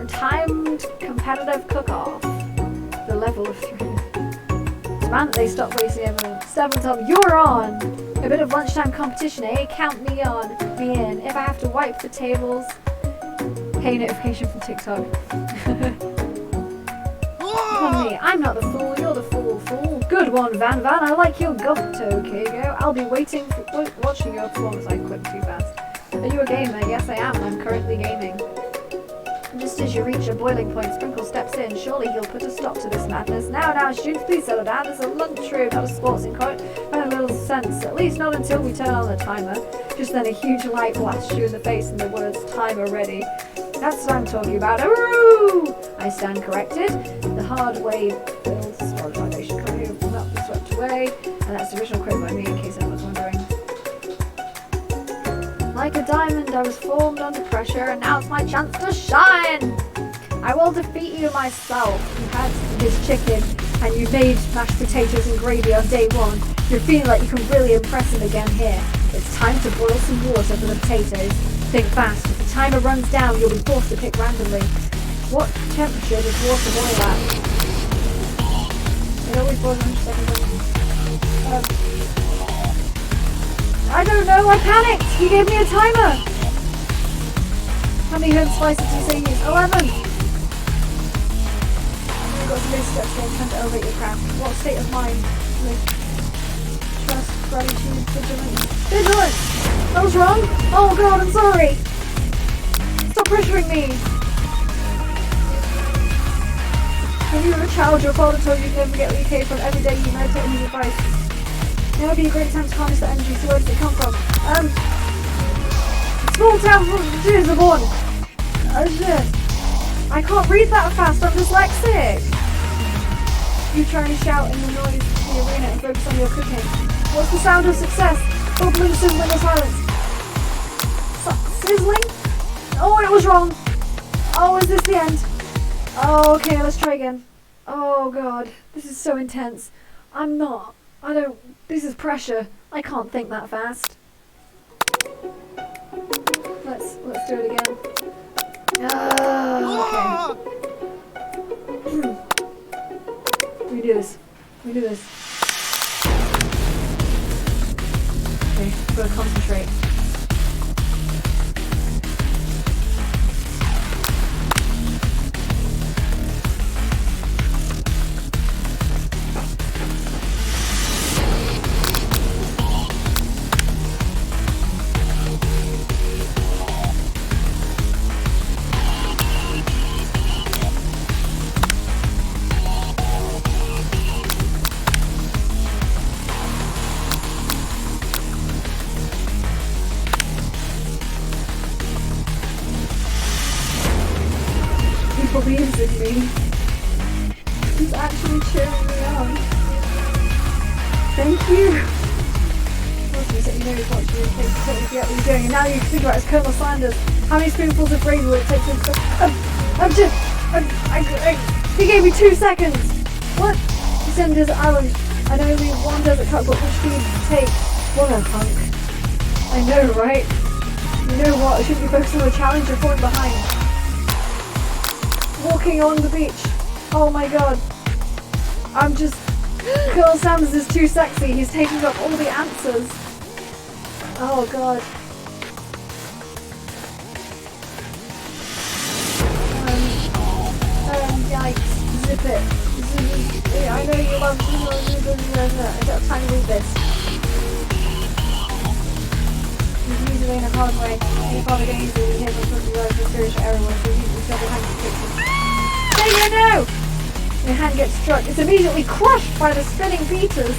a timed competitive cook-off. The level of 3. Demand that they stop wasting everyone. Step on top, you're on! A bit of lunchtime competition, eh? Count me in. If I have to wipe the tables. Hey, notification from TikTok. Honey, I'm not the fool, you're the fool. Good one, Van Van. I like your gotto, Kago. I'll be watching your performance. I quit too fast. Are you a gamer? Yes, I am. I'm currently gaming. Just as you reach a boiling point, Sprinkle steps in. Surely he'll put a stop to this madness. Now, students, please settle down. There's a lunchroom, not a sportsing court. Find a little sense. At least not until we turn on the timer. Just then a huge light blasts you in the face and the words, timer ready. That's what I'm talking about. Ooh! I stand corrected. The hard wave builds solid foundation. Currently will not be swept away. And that's the original quote by me, in case anyone's wondering. Like a diamond, I was formed under pressure, and now it's my chance to shine! I will defeat you myself. You had this chicken, and you made mashed potatoes and gravy on day one. You're feeling like you can really impress him again here. It's time to boil some water for the potatoes. Think fast. If the timer runs down, you'll be forced to pick randomly. What temperature does water boil at? It always boils 100 seconds. I don't know, I panicked! He gave me a timer! How many herb slices do you say you use? 11! You've got some big steps here, time to elevate your craft. What state of mind? Trust, gratitude, vigilance. Vigilance! That was wrong? Oh god, I'm sorry! Stop pressuring me! When you were a child, your father told you to never forget where you came from. Every day you meditate on his advice. Now would be a great time to harness that energy, so where does it come from? Small town from Jerseyborn. I can't read that fast, I'm dyslexic. You try and shout in the noise of the arena and focus on your cooking. What's the sound of success? Bubbling sizzling in silence. Sizzling? Oh, it was wrong. Oh, is this the end? Oh, okay, let's try again. Oh god, this is so intense. This is pressure. I can't think that fast. Let's do it again. Okay. We do this. Okay, gotta concentrate. cheering me on. Thank you. Also, so you know he's watching you, totally forget what you're doing, and now you can think about it as Colonel Sanders. How many spoonfuls of gravy will it take to... he gave me 2 seconds! What? Descenders Island. I know only one desert cup, but which do you take? What a hunk. I know, right? You know what? I shouldn't be focusing on the challenge or falling behind. Walking along the beach. Oh my god. I'm just... Colonel Sanders is too sexy. He's taking up all the answers. Oh god. Yikes. Zip it. I know you love... I got time to read this. He's usually in a hard way. He's probably going to use it with him and realize the serious error was so he uses double hand to fix it. Say you know! Your hand gets struck. It's immediately crushed by the spinning beaters.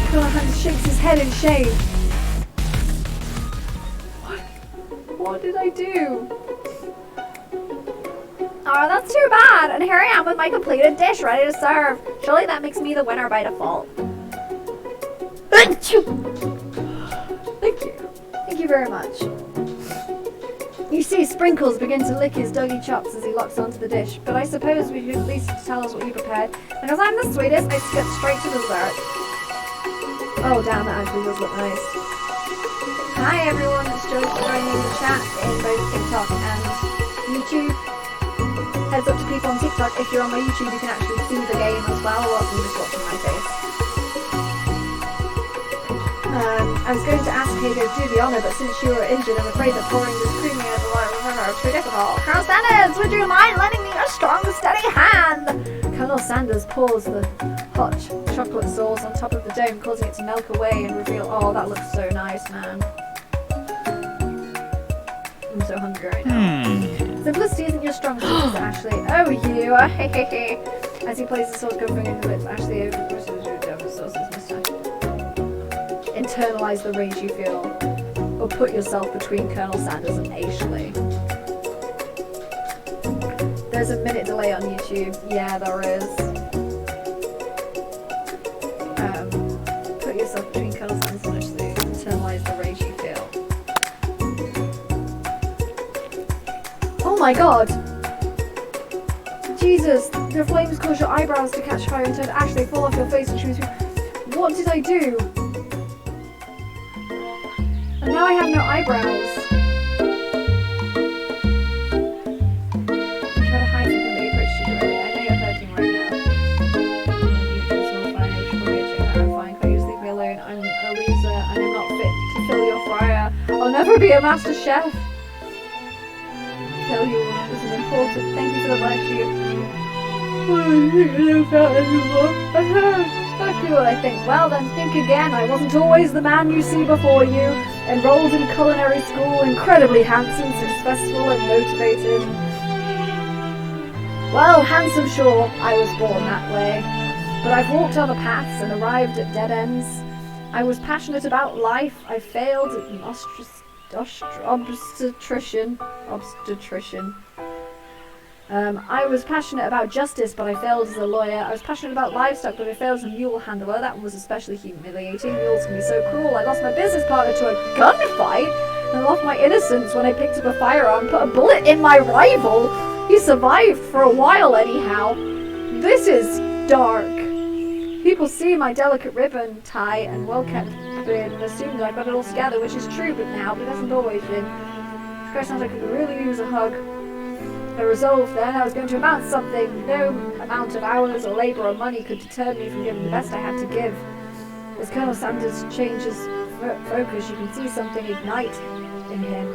Colonel Hand shakes his head in shame. What did I do? Oh, that's too bad. And here I am with my completed dish ready to serve. Surely that makes me the winner by default. Thank you. Thank you very much. You see Sprinkles begin to lick his doggy chops as he locks onto the dish, but I suppose we should at least tell us what you prepared. Because I'm the sweetest, I skip straight to dessert. Oh damn, that actually does look nice. Hi everyone, it's Joe joining the chat in both TikTok and YouTube. Heads up to people on TikTok, if you're on my YouTube you can actually see the game as well, rather than just watching my face. I was going to ask Hager to do the honour, but since you were injured, I'm afraid that pouring this creamy over water is too difficult. Colonel Sanders, would you mind lending me a strong, steady hand? Colonel Sanders pours the hot chocolate sauce on top of the dome, causing it to melt away and reveal, oh, that looks so nice, man. I'm so hungry right now. Simplicity isn't your strong suit, is it, Ashley? Oh, you! As he places the sauce covering his lips, Ashley over the sauce's moustache. Internalize the rage you feel, or put yourself between Colonel Sanders and Ashley. There's a minute delay on YouTube. Yeah, there is. Put yourself between Colonel Sanders and Ashley. Internalize the rage you feel. Oh my god! Jesus! The flames cause your eyebrows to catch fire and turn to ash. They fall off your face and choose. What did I do? And now I have no eyebrows. I'm trying to hide something that you approached you directly. I know you're hurting right now. I'm fine. Can you just leave me alone? I'm a loser and I'm not fit to fill your fire. I'll never be a master chef. Tell you what isn't important. Thank you for the life Exactly what I think. Well then, think again. I wasn't always the man you see before you. Enrolled in culinary school, incredibly handsome, successful and motivated. Well, handsome sure, I was born that way. But I've walked other paths and arrived at dead ends. I was passionate about life. I failed at obstetrician. I was passionate about justice, but I failed as a lawyer. I was passionate about livestock, but I failed as a mule handler. That one was especially humiliating. Mules can be so cruel. I lost my business partner to a gunfight, and I lost my innocence when I picked up a firearm and put a bullet in my rival. He survived for a while anyhow. This is dark. People see my delicate ribbon tie and well-kept beard and assume that I've got it all together, which is true but it hasn't always been. This guy sounds like I could really use a hug. I resolved then I was going to amount to something. No amount of hours or labour or money could deter me from giving the best I had to give. As Colonel Sanders changes focus, you can see something ignite in him.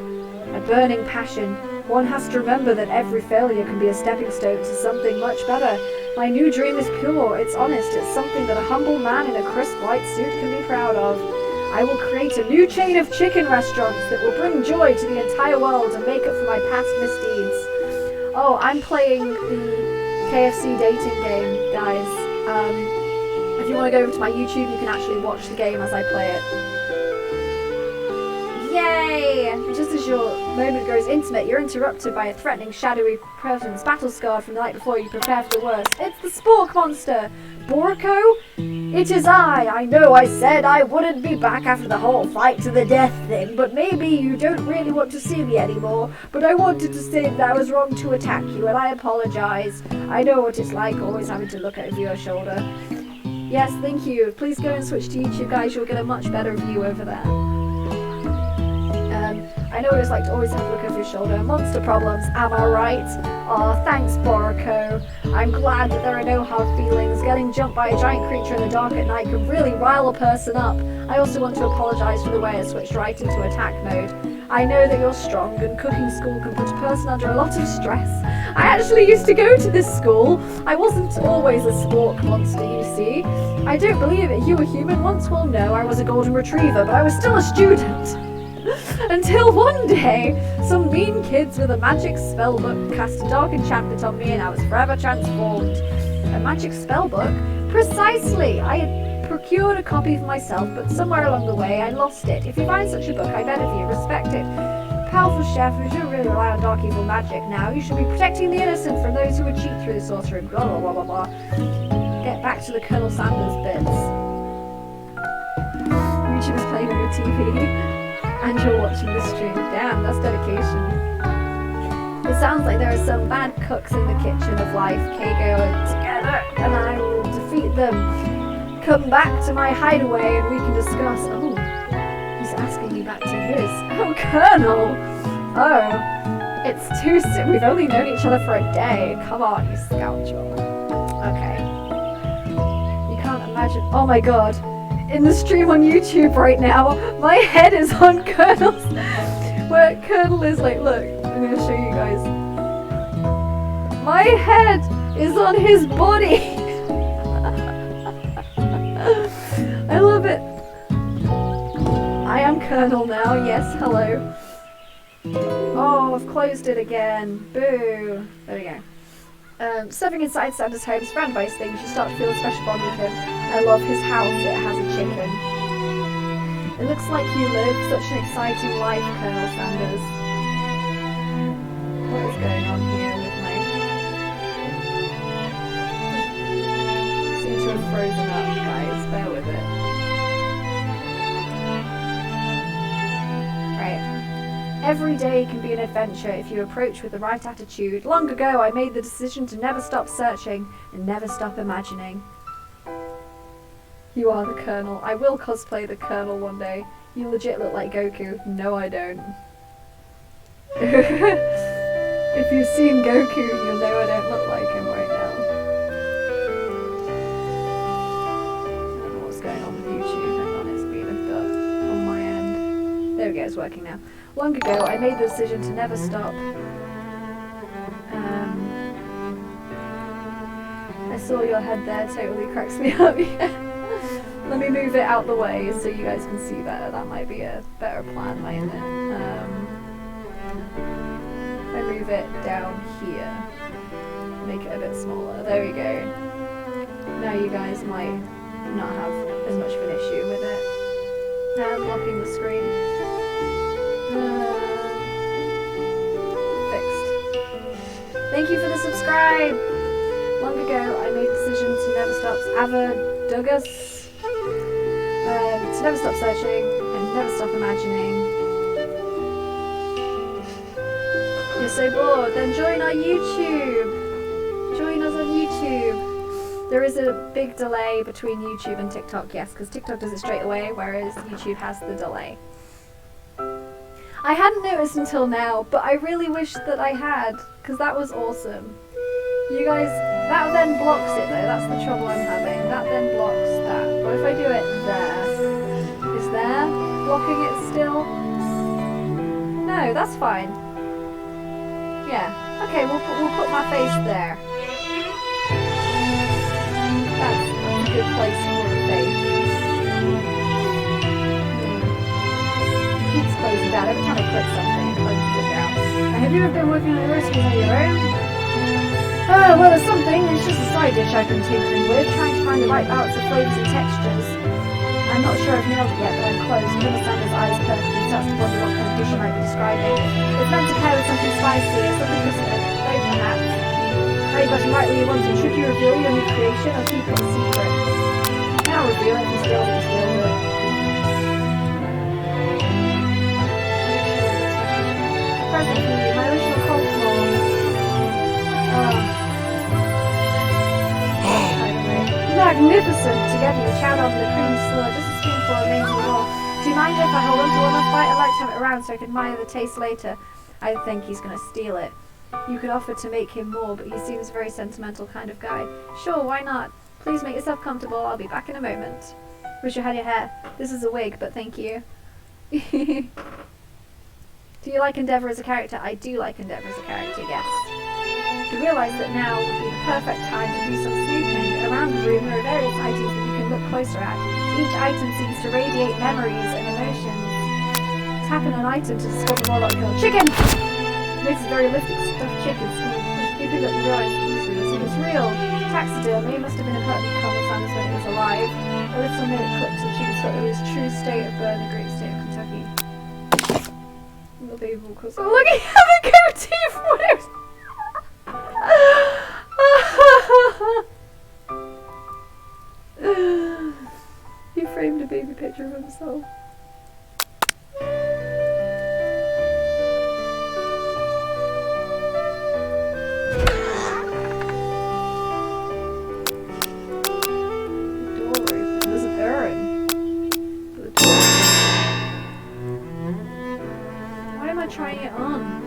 A burning passion. One has to remember that every failure can be a stepping stone to something much better. My new dream is pure, it's honest, it's something that a humble man in a crisp white suit can be proud of. I will create a new chain of chicken restaurants that will bring joy to the entire world and make up for my past misdeeds. Oh, I'm playing the KFC dating game, guys. If you want to go over to my YouTube, you can actually watch the game as I play it. Yay! Just as your moment grows intimate, you're interrupted by a threatening, shadowy presence, battle-scarred from the night before. You prepare for the worst. It's the Spork monster! Borko? It is I know I said I wouldn't be back after the whole fight to the death thing, but maybe you don't really want to see me anymore. But I wanted to say that I was wrong to attack you, and I apologize. I know what it's like always having to look over your shoulder. Yes, thank you. Please go and switch to YouTube, guys. You'll get a much better view over there. I know what it's like to always have to look over your shoulder. Monster problems, am I right? Aw, thanks, Borko. I'm glad that there are no hard feelings. Getting jumped by a giant creature in the dark at night can really rile a person up. I also want to apologise for the way I switched right into attack mode. I know that you're strong, and cooking school can put a person under a lot of stress. I actually used to go to this school. I wasn't always a spork monster, you see. I don't believe it. You were human once? Well, no, I was a golden retriever, but I was still a student. Until one day, some mean kids with a magic spellbook cast a dark enchantment on me and I was forever transformed. A magic spellbook? Precisely! I had procured a copy for myself, but somewhere along the way I lost it. If you find such a book, I bet if you respect it. Powerful chef, you shouldn't really rely on dark evil magic now. You should be protecting the innocent from those who would cheat through the sorcery. Blah blah blah blah blah. Get back to the Colonel Sanders bits. YouTube's playing on your TV. And you're watching the stream. Damn, that's dedication. It sounds like there are some bad cooks in the kitchen of life. Kago are together, and I will defeat them. Come back to my hideaway and we can discuss. Oh, he's asking me back to his. Oh, Colonel! Oh, it's too soon. We've only known each other for a day. Come on, you scoundrel. Okay. You can't imagine. Oh my god. In the stream on YouTube right now, my head is on Colonel's, where Colonel is like, look, I'm going to show you guys. My head is on his body. I love it. I am Colonel now, yes, hello. Oh, I've closed it again. Boo. There we go. Stepping inside Santa's home, surrounded by his things, you start to feel a special bond with him. I love his house, it has a chicken. It looks like you live such an exciting life, Colonel Sanders. What is going on here with my... I seem to have frozen up, guys, bear with it. Right. Every day can be an adventure if you approach with the right attitude. Long ago, I made the decision to never stop searching and never stop imagining. You are the Colonel. I will cosplay the Colonel one day. You legit look like Goku. No, I don't. If you've seen Goku, you'll know I don't look like him right now. I don't know what's going on with YouTube. Hang on, it's been a bit on my end. There we go, it's working now. Long ago, I made the decision to never stop. I saw your head there, totally cracks me up. Yeah. Let me move it out the way so you guys can see better. That might be a better plan, mightn't it? I move it down here. Make it a bit smaller. There we go. Now you guys might not have as much of an issue with it. Now I'm blocking the screen. Fixed. Thank you for the subscribe! Long ago, I made the decision to never stop to never stop searching and never stop imagining. You're so bored, then join our YouTube! Join us on YouTube! There is a big delay between YouTube and TikTok, yes, because TikTok does it straight away, whereas YouTube has the delay. I hadn't noticed until now, but I really wish that I had, because that was awesome. You guys, that then blocks it though, that's the trouble I'm having. That then blocks that. What if I do it there? Is there blocking it still? No, that's fine. Yeah, okay, we'll put my face there. That's a good place for the face. Keeps closing down. Every time I click something, it closes it down. Have you ever been working on the recipes on your own? Well, there's something. It's just a side dish I've been tinkering with, trying to find the right balance of flavours and textures. I I'm not sure I've nailed it yet, but I'm close. You understand his eyes perfectly, starts to wonder what kind of dish you might be describing. It's meant to pair with something spicy, or something Christmas, very perhaps. Now you got him right where you want him. Should you reveal your new creation, or keep it a secret? Now reveal it, if he steals it, steals it. Present for you, my original cold form. Magnificent! Together you chow on the cream slur, just a spoonful remains in the wall. Do you mind if I hold on to one last bite? I'd like to have it around so I can admire the taste later. I think he's going to steal it. You could offer to make him more, but he seems a very sentimental kind of guy. Sure, why not? Please make yourself comfortable. I'll be back in a moment. Wish you had your hair. This is a wig, but thank you. Do you like Endeavour as a character? I do like Endeavour as a character, yes. You realise that now would be the perfect time to do some snooping. Around the room there are various items that you can look closer at. Each item seems to radiate memories and emotions. Tap in an item to discover more about your chicken! This is very lifted stuffed chicken. You pick up the eyes easily. It's real. Taxidermy must have been a perfectly common Sanders when it was alive. A little minute clips of chicken sort of his true state of birth in the great state of Kentucky. Little baby will cause. Oh, look, he has a goatee for it! He framed a baby picture of himself. There's an errand. Why am I trying it on?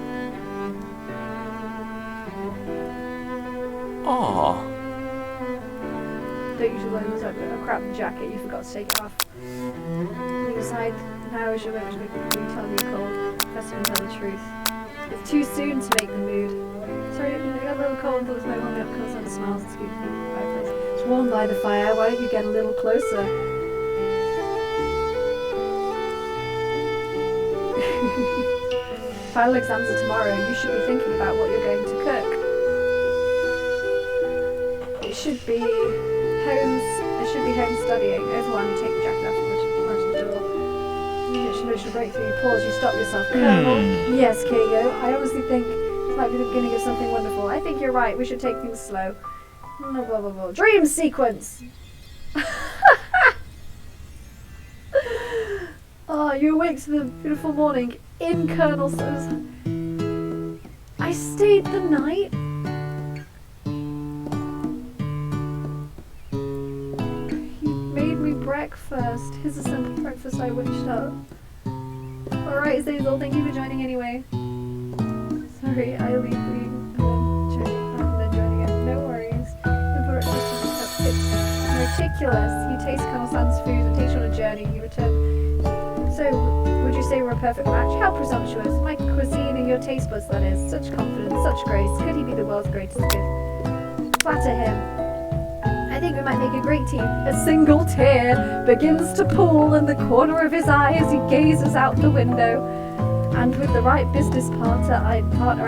Aww. Don't usually lose a crap jacket, you forgot to take it off. You decide now is your moment to make the mood tell you cold. Best to tell the truth. It's too soon to make the mood. Sorry, I got a little cold, there was no warming up because of the smiles and scoops from the fireplace. It's warm by the fire, why don't you get a little closer? Final exams are tomorrow, you should be thinking about what you're going to cook. It should be home studying. Overwhelmed, you take the jacket off and run to the door. It's emotional breakthrough. You pause, you stop yourself. Colonel. Yes, Kago. I honestly think this might be the beginning of something wonderful. I think you're right. We should take things slow. Blah, blah, blah, blah. Dream sequence! Oh, you awake to the beautiful morning in Colonel So's. I stayed the night. Breakfast. Here's a simple breakfast I wished up. Alright, Zazel, thank you for joining anyway. Sorry, I leave joining it. No worries. It's ridiculous. You taste Colonel Sand's food and takes you on a journey. You return. So, would you say we're a perfect match? How presumptuous. My cuisine and your taste buds, that is. Such confidence, such grace. Could he be the world's greatest gift? Flatter him. I think we might make a great team. A single tear begins to pool in the corner of his eye as he gazes out the window. And with the right business partner, I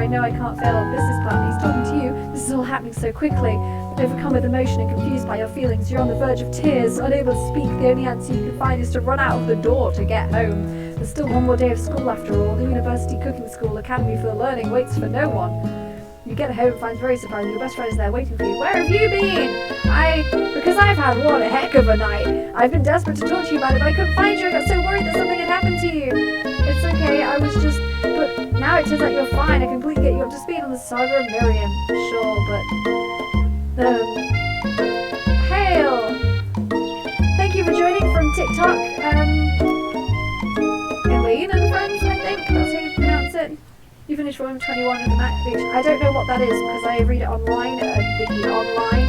know I can't fail on business partner. He's talking to you. This is all happening so quickly. Overcome with emotion and confused by your feelings, you're on the verge of tears, unable to speak. The only answer you can find is to run out of the door to get home. There's still one more day of school after all. The University Cooking School Academy for the Learning waits for no one. You get home and find very surprising your best friend is there waiting for you. Where have you been? Because I've had one heck of a night. I've been desperate to talk to you about it, but I couldn't find you. I got so worried that something had happened to you. It's okay, I was just... But now it turns out you're fine. I completely get you up to speed on the saga of Miriam. Sure, but... Hail! Thank you for joining from TikTok. Elaine and friends, I think. That's how you pronounce it. You finished Volume 21 of the Mac Beach. I don't know what that is because I read it online. The online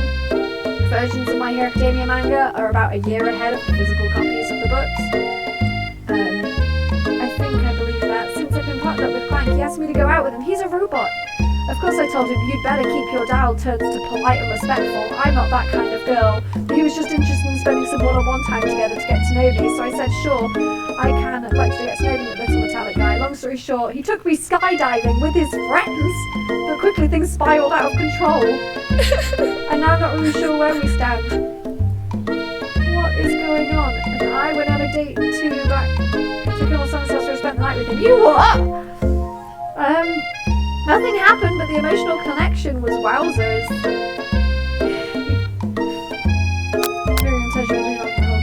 versions of My Hero Academia manga are about a year ahead of the physical copies of the books. I believe that. Since I've been partnered up with Clank, he asked me to go out with him. He's a robot. Of course I told him you'd better keep your dial turns to polite and respectful. I'm not that kind of girl. But he was just interested in spending some one-on-one time together to get to know me, so I said sure, I can. I'd like to get to know the little metallic guy. Long story short, he took me skydiving with his friends, but quickly things spiraled out of control. And now I'm not really sure where we stand. What What is going on? And I went on a date to Colonel Sanders' house to spend the night with him. You what? Nothing happened, but the emotional connection was wowzers. Miriam says you're moving on from home.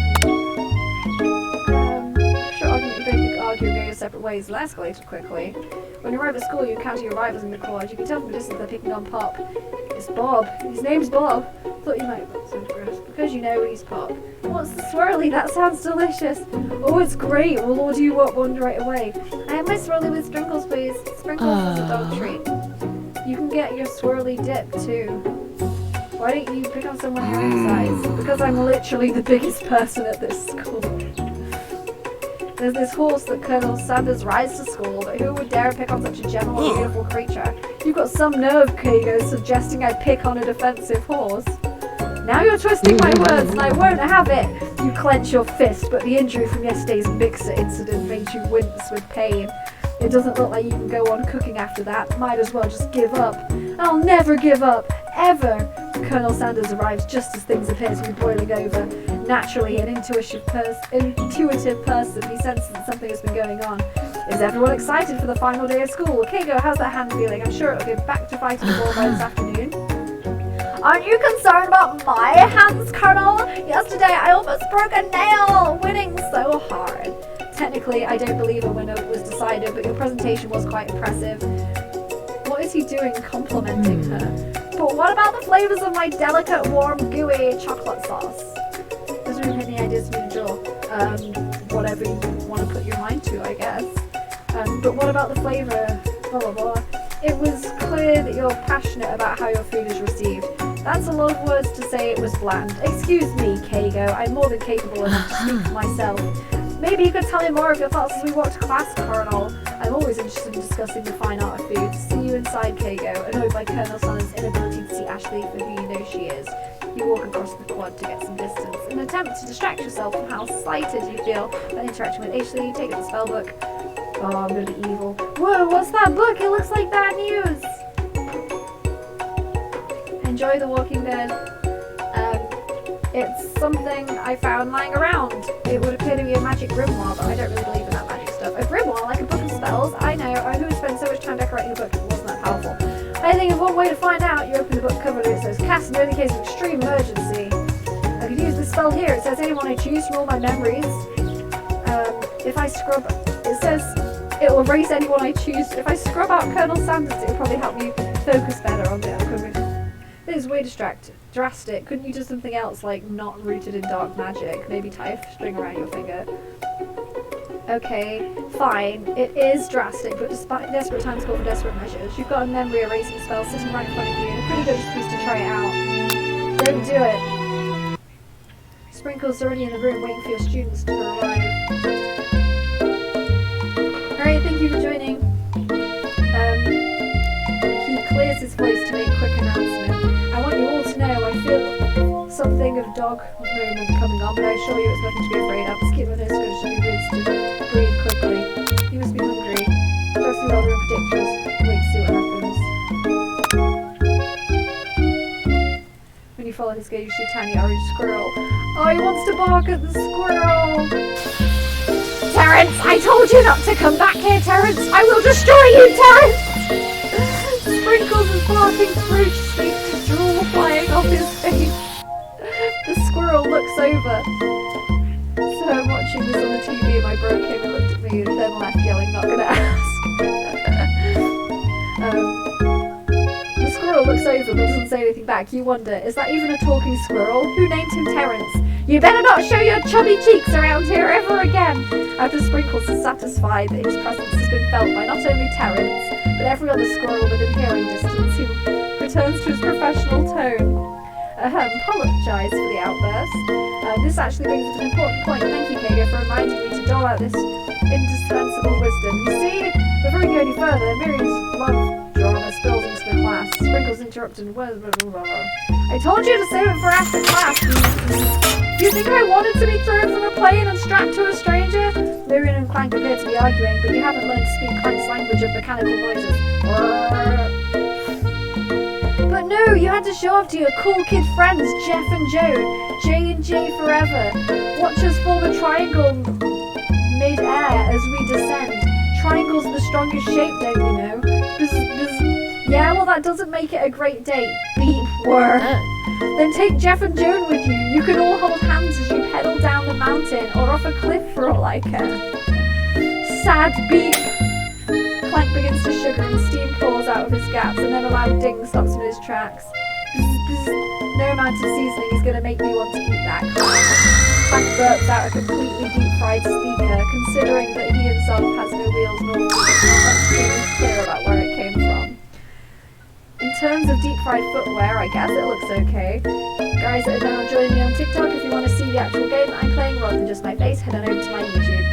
Sure, argument you both could argue and go your separate ways. It escalated quickly. When you arrive at school, you encounter your rivals in the quad. You can tell from a distance they're picking on Pop. It's Bob. His name's Bob. Thought you might have some gross because you know he's Pop. What's the swirly? That sounds delicious. Oh, it's great. We'll order you one right away. I have my swirly with sprinkles, please. Sprinkles is a dog treat. You can get your swirly dip too. Why don't you pick on someone your own size? Because I'm literally the biggest person at this school. There's this horse that Colonel Sanders rides to school, but who would dare pick on such a gentle and beautiful creature? You've got some nerve, Kago, suggesting I pick on a defensive horse. Now you're twisting my words and I won't have it! You clench your fist, but the injury from yesterday's mixer incident made you wince with pain. It doesn't look like you can go on cooking after that. Might as well just give up. I'll never give up. Ever. Colonel Sanders arrives just as things appear to be boiling over. Naturally, an intuitive person, he senses that something has been going on. Is everyone excited for the final day of school? Kago, how's that hand feeling? I'm sure it'll get back to fighting ball by this afternoon. Aren't you concerned about my hands, Colonel? Yesterday I almost broke a nail, winning so hard. Technically, I don't believe a winner was decided, but your presentation was quite impressive. What is he doing complimenting her? But what about the flavors of my delicate, warm, gooey chocolate sauce? Doesn't really have any ideas for me to draw. Whatever you want to put your mind to, I guess. But what about the flavour? Blah, blah, blah. It was clear that you're passionate about how your food is received. That's a lot of words to say it was bland. Excuse me, Kago. I'm more than capable enough to speak for myself. Maybe you could tell me more of your thoughts as we walk to class, Colonel. I'm always interested in discussing the fine art of food. See you inside, Kago, annoyed by Colonel Sanders' inability to see Ashley for who you know she is. You walk across the quad to get some distance. In an attempt to distract yourself from how slighted you feel by interacting with Ashley, you take up the spell book. Oh, I'm gonna be evil. Whoa, what's that book? It looks like bad news! Enjoy The Walking Dead. It's something I found lying around. It would appear to be a magic grimoire, but I don't really believe in that magic stuff. A grimoire, like a book of spells? I know. Who would spend so much time decorating a book if it wasn't that powerful? I think of one way to find out. You open the book cover and it says, cast in only case of extreme emergency. I could use this spell here. It says anyone I choose from all my memories. If I scrub... It says it will erase anyone I choose. If I scrub out Colonel Sanders, it will probably help me focus better on the upcoming. This is way drastic. Couldn't you do something else, like not rooted in dark magic? Maybe tie a string around your finger. Okay, fine. It is drastic, but despite desperate times call for desperate measures, you've got a memory erasing spell sitting right in front of you, and a pretty good excuse to try it out. Don't do it. Sprinkle's already in the room waiting for your students to arrive. Alright, thank you for joining. He clears his voice to make a quick announcement. I want you all to know I feel something of dog moment coming on, but I assure you it's nothing to be afraid of. Just keep my nose good, should be good to breathe quickly. You must be hungry. Dogs are rather unpredictable. Wait to see what happens. When you follow his gaze, you see a tiny orange squirrel. Oh, he wants to bark at the squirrel! Terrence! I told you not to come back here, Terrence! I will destroy you, Terrence! Sprinkles is barking ferociously, drool flying off his face. The squirrel looks over. So I'm watching this on the TV and my bro came and looked at me and then left yelling, not gonna ask. The squirrel looks over but doesn't say anything back. You wonder, is that even a talking squirrel? Who named him Terrence? You better not show your chubby cheeks around here ever again! After Sprinkles is satisfied that his presence has been felt by not only Terrence, but every other squirrel within hearing distance, he returns to his professional tone. Apologise for the outburst. This actually brings us to an important point. Thank you, Kago, for reminding me to dole out this indispensable wisdom. You see, before we go any further, Miriam's love drama spills into the class. Sprinkles interrupted. I told you to save it for after class. Do you think I wanted to be thrown from a plane and strapped to a stranger? Miriam and Clank appear to be arguing, but you haven't learned to speak Clank's language of mechanical noises. But no, no, you had to show off to your cool kid friends, Jeff and Joan. J and J forever. Watch us form a triangle mid-air as we descend. Triangles are the strongest shape, don't you know? Yeah, well that doesn't make it a great date. Beep, whir. Then take Jeff and Joan with you. You can all hold hands as you pedal down the mountain or off a cliff for all I care. Sad beep. Clank begins to sugar and steam pours out of his gaps, and then a loud ding stops him in his tracks. No amount of seasoning is going to make me want to eat that. Clank burps out a completely deep-fried speaker, considering that he himself has no wheels nor feet. Let's be clear about where it came from. In terms of deep-fried footwear, I guess it looks okay. Guys that are now joining me on TikTok, if you want to see the actual game that I'm playing rather than just my face, head on over to my YouTube.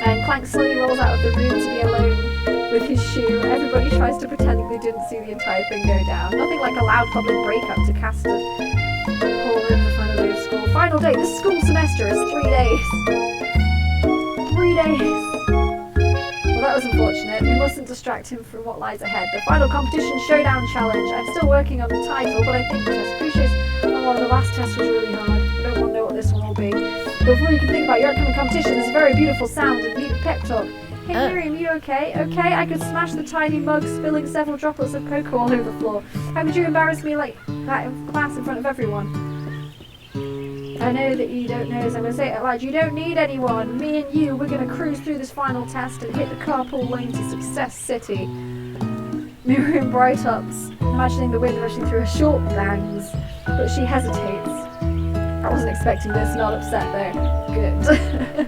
And Clank slowly rolls out of the room to be alone with his shoe. Everybody tries to pretend they didn't see the entire thing go down. Nothing like a loud public breakup to cast a hole over the final day of school. Final day, this school semester is 3 days. 3 days. Well, that was unfortunate. We mustn't distract him from what lies ahead. The final competition showdown challenge. I'm still working on the title, but I think the test appreciates. Oh, the last test was really hard. I don't want to know what this one will be. Before you can think about your upcoming competition, there's a very beautiful sound and neat pep talk. Hey Miriam, you okay? Okay, I could smash the tiny mug, spilling several droplets of cocoa all over the floor. How could you embarrass me like that in class in front of everyone? I know that you don't know, so I'm going to say it out loud. You don't need anyone. Me and you, we're going to cruise through this final test and hit the carpool lane to Success City. Miriam bright-ups, imagining the wind rushing through her short bangs, but she hesitates. I wasn't expecting this, not upset though. Good.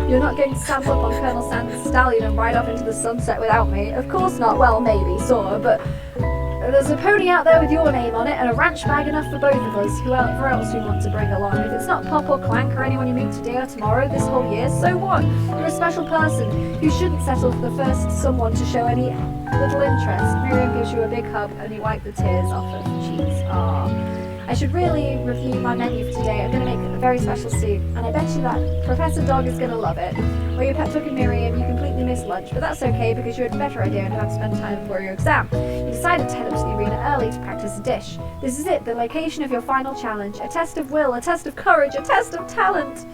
You're not going to saddle up on Colonel Sanders' stallion and ride off into the sunset without me. Of course not. Well, maybe, sort of, but there's a pony out there with your name on it and a ranch bag enough for both of us. Whoever else we want to bring along. If it's not Pop or Clank or anyone you meet today or tomorrow, this whole year, so what? You're a special person. You shouldn't settle for the first someone to show any little interest. Miriam gives you a big hug and you wipe the tears off her cheeks. Aww. I should really review my menu for today. I'm going to make a very special soup, and I bet you that Professor Dog is going to love it. While you're pep talking Miriam, you completely missed lunch, but that's okay because you had a better idea on how to spend time before your exam. You decided to head up to the arena early to practice a dish. This is it, the location of your final challenge. A test of will, a test of courage, a test of talent.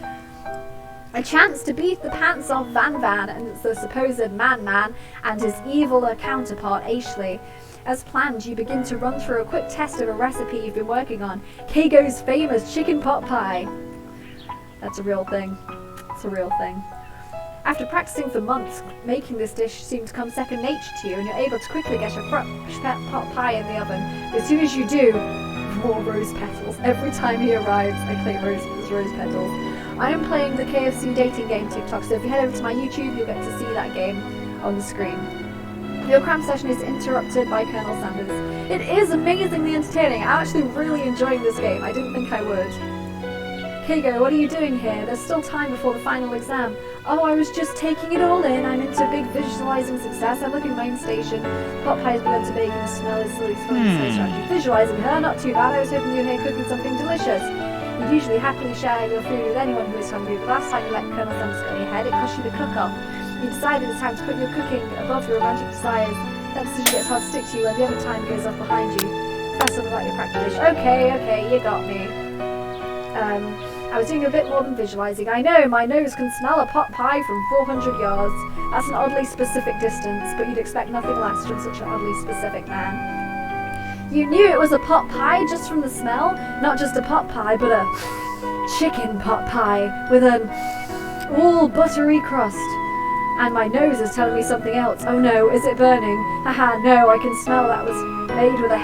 A chance to beat the pants off Van Van and the supposed Man and his eviler counterpart Ashley. As planned, you begin to run through a quick test of a recipe you've been working on. Kago's famous chicken pot pie. That's a real thing. It's a real thing. After practicing for months, making this dish seemed to come second nature to you, and you're able to quickly get your pot pie in the oven. As soon as you do, more rose petals. Every time he arrives, I claim rose petals. I am playing the KFC dating game TikTok, so if you head over to my YouTube, you'll get to see that game on the screen. Your cram session is interrupted by Colonel Sanders. It is amazingly entertaining. I'm actually really enjoying this game. I didn't think I would. Kago, what are you doing here? There's still time before the final exam. Oh, I was just taking it all in. I'm into big visualizing success. I'm looking at main station. Pot pie has begun to bake and smell is slowly strategy. Visualizing her, not too bad. I was hoping you were here cooking something delicious. You usually happily share your food with anyone who is hungry, but last time you let Colonel Sanders go ahead, it cost you the cook-off. You decided it's time to put your cooking above your romantic desires. That decision gets hard to stick to you when the other time goes off behind you. That's all about your practice. Okay, you got me. I was doing a bit more than visualizing. I know, my nose can smell a pot pie from 400 yards. That's an oddly specific distance, but you'd expect nothing less from such an oddly specific man. You knew it was a pot pie just from the smell. Not just a pot pie, but a chicken pot pie with an all buttery crust. And my nose is telling me something else. Oh no, is it burning? Haha, no, I can smell that was made with a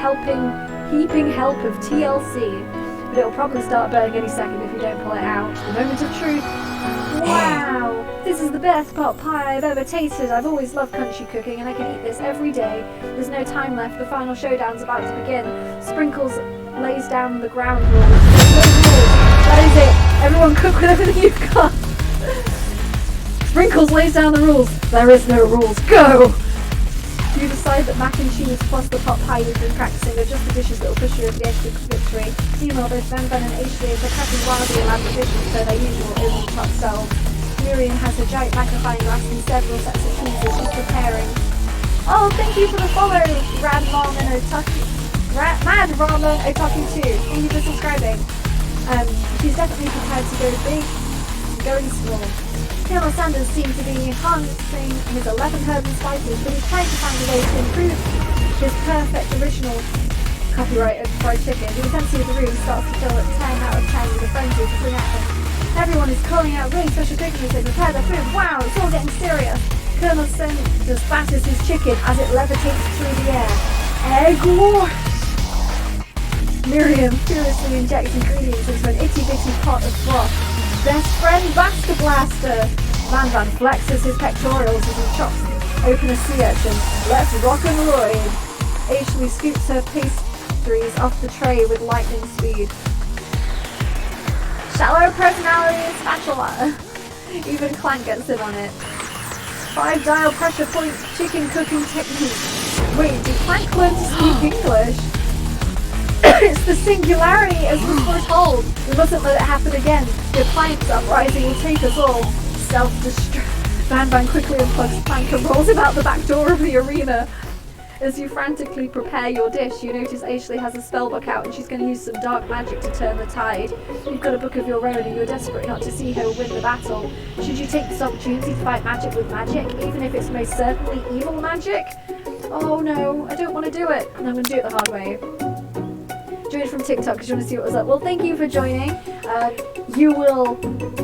heaping help of TLC. But it'll probably start burning any second if you don't pull it out. The moment of truth. Wow! This is the best pot pie I've ever tasted. I've always loved country cooking and I can eat this every day. There's no time left. The final showdown's about to begin. Sprinkles lays down the ground rules. No rules. That is it. Everyone cook with everything you've got. Sprinkles lays down the rules. There is no rules. Go! You decide that mac and cheese plus the pot pie you've been practicing are just the dishes that will push you over the edge to victory. Meanwhile, both Van Van and Ashley are cutting wildly elaborate dishes per their usual over-the-top selves. Miriam has her giant magnifying glass and several sets of cheeses she's preparing. Oh, thank you for the follow, Rad Ramen Otaki. Mad Ramen Otaki 2. Thank you for subscribing. She's definitely prepared to go big, going small. Colonel Sanders seems to be harnessing his 11 herbs and spices, but he's trying to find a way to improve his perfect original copyrighted fried chicken. The intensity of the room starts to fill at 10 out of 10 with a frenzy of spring action. Everyone is calling out really special cooking as they prepare their food. Wow, it's all getting serious. Colonel Sanders batters his chicken as it levitates through the air. Egg wash! Miriam furiously injects ingredients into an itty-bitty pot of broth. Best friend Blaster Blaster! Van Van flexes his pectorals as he chops open a sea urchin. Let's rock and roll! Ashley scoops her pastries off the tray with lightning speed. Shallow personality spatula! Even Clank gets in on it. 5 dial pressure point chicken cooking technique. Wait, did Clank learn to speak English? It's the singularity as was foretold. We mustn't let it happen again. Your Plank's uprising will take us all. Self-destruct. Van Van quickly unplugs Plank and rolls him out the back door of the arena. As you frantically prepare your dish, you notice Ashley has a spellbook out and she's going to use some dark magic to turn the tide. You've got a book of your own and you're desperate not to see her win the battle. Should you take this opportunity to fight magic with magic, even if it's most certainly evil magic? Oh no, I don't want to do it. And I'm going to do it the hard way. Joined from TikTok because you want to see what was up. Well, thank you for joining. You will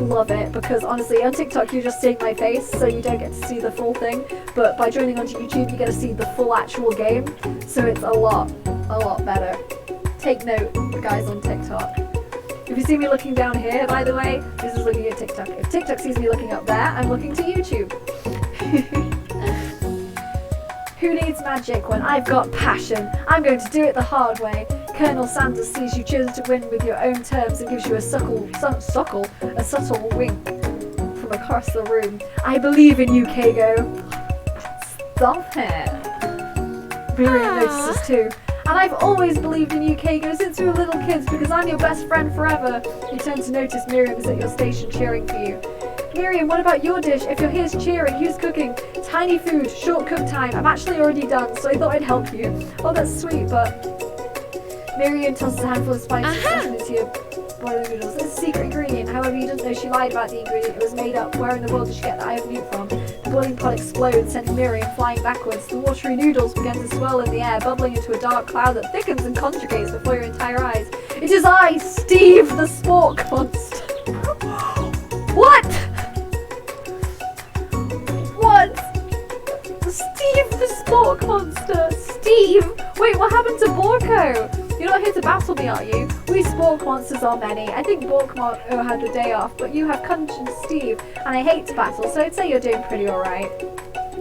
love it because honestly on TikTok you're just seeing my face so you don't get to see the full thing, but by joining onto YouTube you get to see the full actual game, so it's a lot better. Take note, guys on TikTok. If you see me looking down here, by the way, this is looking at TikTok. If TikTok sees me looking up there, I'm looking to YouTube. Who needs magic when I've got passion? I'm going to do it the hard way. Colonel Sanders sees you choose to win with your own terms and gives you a subtle wink from across the room. I believe in you, Kago. Stop it. Miriam notices too. And I've always believed in you, Kago, since we were little kids because I'm your best friend forever. You turn to notice Miriam is at your station cheering for you. Miriam, what about your dish? If you're here cheering, who's cooking? Tiny food, short cook time. I'm actually already done, so I thought I'd help you. Oh, that's sweet, but... Miriam tosses a handful of spices into your boiling noodles. It's a secret ingredient. However, you didn't know she lied about the ingredient. It was made up. Where in the world did she get the eye of newt from? The boiling pot explodes, sending Miriam flying backwards. The watery noodles begin to swirl in the air, bubbling into a dark cloud that thickens and conjugates before your entire eyes. It is I, Steve, the spork monster. What? What? Steve, the spork monster. Steve. Wait, what happened to Borko? You're not here to battle me, are you? We spork monsters are many. I think Borkmo had the day off, but you have Cunch and Steve, and I hate to battle, so I'd say you're doing pretty alright.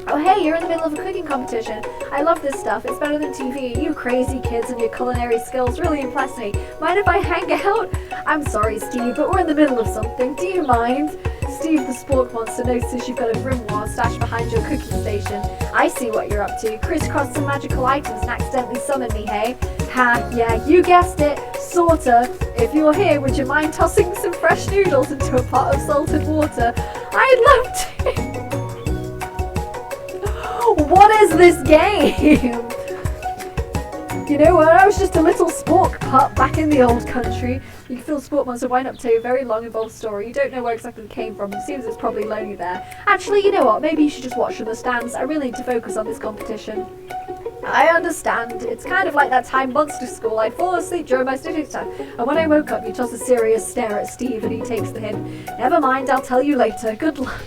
Oh hey, you're in the middle of a cooking competition. I love this stuff. It's better than TV. You crazy kids and your culinary skills really impress me. Mind if I hang out? I'm sorry, Steve, but we're in the middle of something. Do you mind? Steve the spork monster notices you've got a grimoire stashed behind your cooking station. I see what you're up to. Crisscross some magical items and accidentally summon me, hey? Ha, yeah, you guessed it. Sorta. If you're here, would you mind tossing some fresh noodles into a pot of salted water? I'd love to. What is this game? You know what, I was just a little spork pup back in the old country. You can feel Sport Monster wind up to a very long involved story. You don't know where exactly it came from. It seems it's probably lonely there. Actually, you know what, maybe you should just watch from the stands. I really need to focus on this competition. I understand. It's kind of like that time Monster School. I fall asleep during my study time, and when I woke up, you toss a serious stare at Steve, and he takes the hint. Never mind, I'll tell you later. Good luck.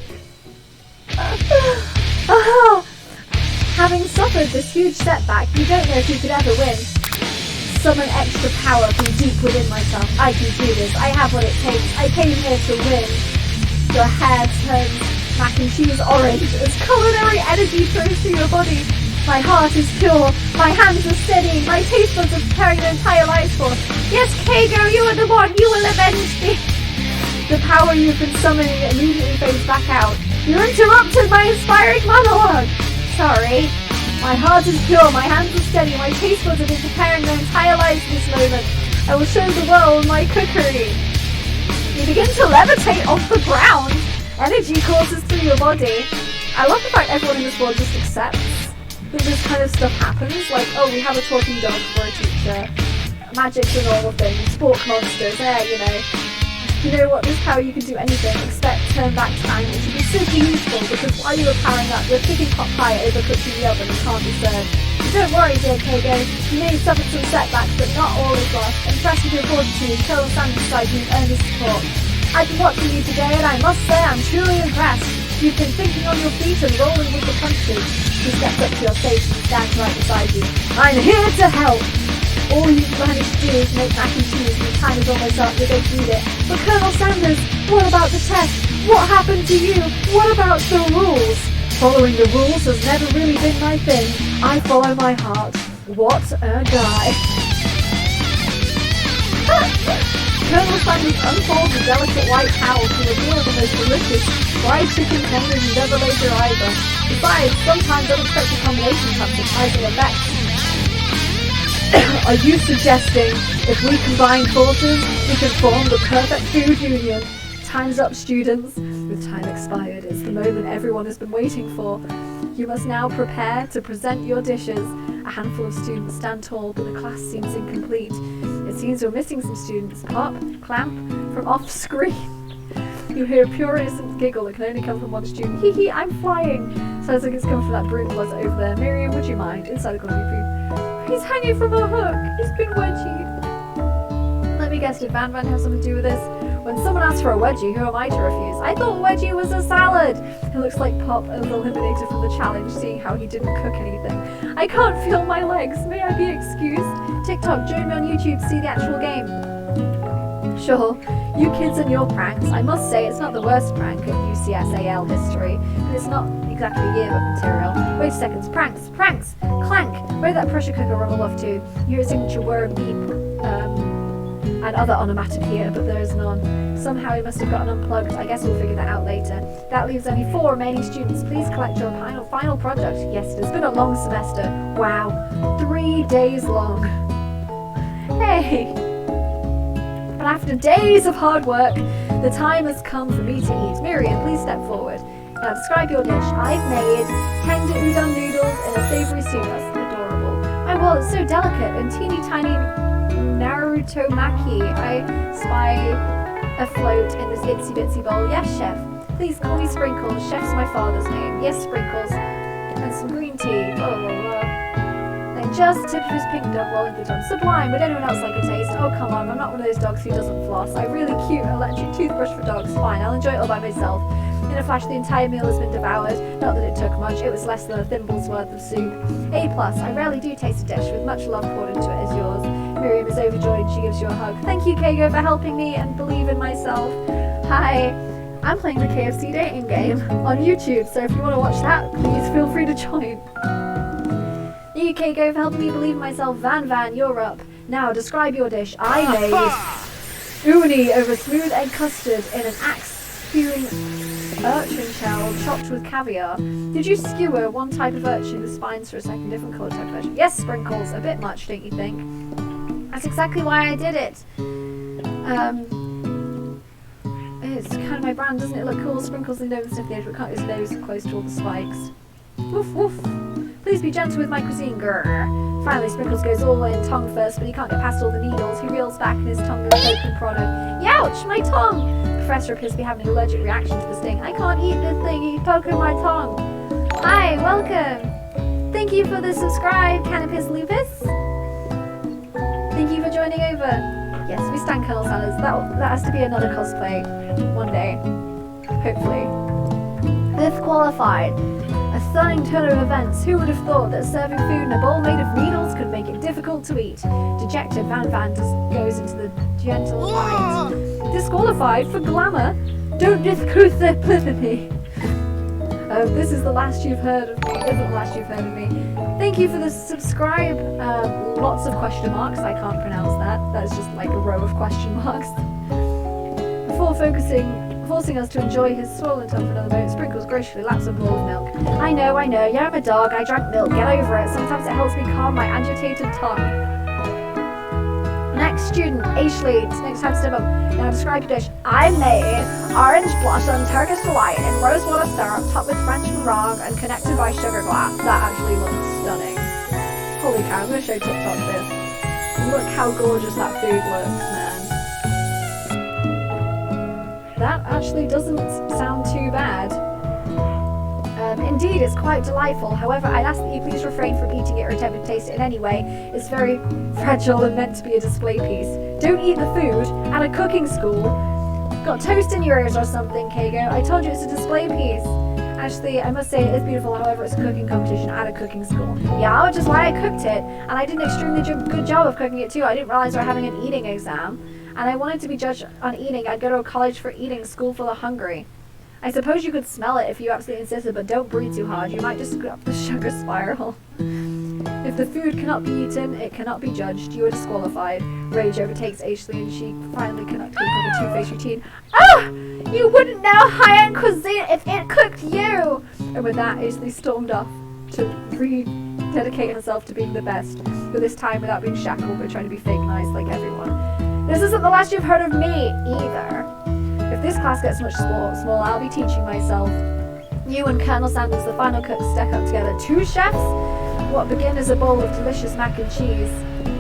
Having suffered this huge setback, you don't know if you could ever win. Summon extra power from deep within myself. I can do this. I have what it takes. I came here to win. Your hair turns mac and cheese orange as culinary energy flows through your body. My heart is pure. My hands are steady. My taste buds are preparing their entire lives for. Yes, Kago, you are the one. You will avenge me. The power you've been summoning immediately fades back out. You interrupted my inspiring monologue. Sorry. My heart is pure, my hands are steady, my taste buds have been preparing their entire lives for this moment. I will show the world my cookery. You begin to levitate off the ground. Energy courses through your body. I love the fact everyone in this world just accepts that this kind of stuff happens. Like, oh, we have a talking dog for a teacher. Magic's a normal thing. Spork monsters, you know. You know what, this power you can do anything except turn back time, which would be super useful because while you were powering up, you're cooking pot pie overcooked in the oven and can't be served. Don't worry, dear Kago, you may suffer some setbacks, but not all is lost. Impressed with your fortitude, Colonel Sanders beside you in earnest support. I've been watching you today, and I must say I'm truly impressed. You've been thinking on your feet and rolling with the punches. He steps up to your face and stands right beside you. I'm here to help! All you've managed to do is make mac and cheese and the time is almost up, you're going to need it. But Colonel Sanders, what about the test? What happened to you? What about the rules? Following the rules has never really been my thing. I follow my heart. What a guy. Colonel Sanders unfolds a delicate white towel to reveal the most delicious fried chicken tenders you've ever laid your eyes on. Besides, sometimes unexpected combinations have surprising effects. Are you suggesting if we combine forces, we can form the perfect food union? Time's up, students. With time expired, it's the moment everyone has been waiting for. You must now prepare to present your dishes. A handful of students stand tall, but the class seems incomplete. It seems we're missing some students. Pop, clamp, from off screen. You hear a pure innocent giggle that can only come from one student. Hee hee, I'm flying. Sounds like it's coming from that broom closet over there. Miriam, would you mind? Inside the corner food. He's hanging from a hook. He's been wedgied. Let me guess, did Van have something to do with this? When someone asks for a wedgie, who am I to refuse? I thought wedgie was a salad. It looks like Pop was eliminated from the challenge, seeing how he didn't cook anything. I can't feel my legs. May I be excused? TikTok, join me on YouTube to see the actual game. Sure, you kids and your pranks. I must say it's not the worst prank of UCSAL history, but it's not exactly yearbook material. Wait seconds, pranks, clank! Where'd that pressure cooker rumble off to? You hear a signature whir and beep, and other onomatopoeia, but there is none. Somehow he must have gotten unplugged. I guess we'll figure that out later. That leaves only 4 remaining students. Please collect your final project. Yes, it has been a long semester. Wow, 3 days long. Hey! But after days of hard work, the time has come for me to eat. Miriam, please step forward. Now describe your dish. I've made tender udon noodles in a savory soup. That's adorable. My wallet's so delicate and teeny tiny Naruto maki. I spy afloat in this itsy bitsy bowl. Yes, chef. Please call me Sprinkles. Chef's my father's name. Yes, Sprinkles. And some green tea. Blah, blah, blah. Then just tip of his pink dog rolling the tongue. Sublime. Would anyone else like a taste? Oh, come on. I'm not one of those dogs who doesn't floss. I really cute electric toothbrush for dogs. Fine. I'll enjoy it all by myself. In a flash, the entire meal has been devoured. Not that it took much. It was less than a thimble's worth of soup. A+. I rarely do taste a dish with much love poured into it as yours. Miriam is overjoyed. She gives you a hug. Thank you, Kago, for helping me and believe in myself. Hi. I'm playing the KFC dating game on YouTube, so if you want to watch that, please feel free to join. You, Kago, for helping me believe in myself. Van, you're up. Now, describe your dish. I made uni over smooth egg custard in an axe-hewing urchin shell chopped with caviar. Did you skewer one type of urchin with spines for a second, different colour type of urchin? Yes, Sprinkles. A bit much, don't you think? That's exactly why I did it. It's kind of my brand, doesn't it look cool? Sprinkles leaned over the sniff the edge, but can't get his nose close to all the spikes. Woof, woof. Please be gentle with my cuisine, grrr. Finally, Sprinkles goes all in tongue first, but he can't get past all the needles. He reels back and his tongue goes open product. Youch, my tongue! The professor appears to be having an allergic reaction to the sting. I can't eat this thing, he's poking my tongue. Hi, welcome. Thank you for the subscribe, Canopus lupus. Thank you for joining over. Yes, we stand Colonel Sanders. That has to be another cosplay one day. Hopefully. 5th qualified. A stunning turn of events. Who would have thought that serving food in a bowl made of needles could make it difficult to eat? Dejected, Van goes into the gentle light. Disqualified for glamour? Don't disclose their plethysy. This is the last you've heard of me. Isn't the last you've heard of me. Thank you for the subscribe. Lots of question marks. I can't pronounce that. That's just like a row of question marks. Before forcing us to enjoy his swollen tongue for another moment, Sprinkles graciously laps a bowl of milk. I know. Yeah, I'm a dog. I drank milk. Get over it. Sometimes it helps me calm my agitated tongue. Next student, Ashley. Next time, step up. Now describe your dish. I made orange blossom, Turkish delight, and rosewater syrup, topped with French meringue and connected by sugar glass. That actually looks stunning. Holy cow, I'm going to show TikTok this. Look how gorgeous that food looks, man. That actually doesn't sound too bad. Indeed, it's quite delightful. However, I'd ask that you please refrain from eating it or attempt to taste it in any way. It's very fragile and meant to be a display piece. Don't eat the food at a cooking school. Got toast in your ears or something, Kago. I told you it's a display piece. Actually, I must say it is beautiful, however, it's a cooking competition at a cooking school. Yeah, which is why I cooked it, and I did an extremely good job of cooking it too. I didn't realize we were having an eating exam, and I wanted to be judged on eating. I'd go to a college for eating, school for the hungry. I suppose you could smell it if you absolutely insisted, but don't breathe too hard. You might just screw up the sugar spiral. If the food cannot be eaten, it cannot be judged. You are disqualified. Rage overtakes Ashley, and she finally cannot keep up a two-faced routine. Ah! You wouldn't know high-end cuisine if it cooked you! And with that, Ashley stormed off to rededicate herself to being the best, but this time without being shackled, but trying to be fake nice like everyone. This isn't the last you've heard of me, either. If this class gets much smaller, I'll be teaching myself. You and Colonel Sanders, the final cook, stack up together. 2 chefs? What began as a bowl of delicious mac and cheese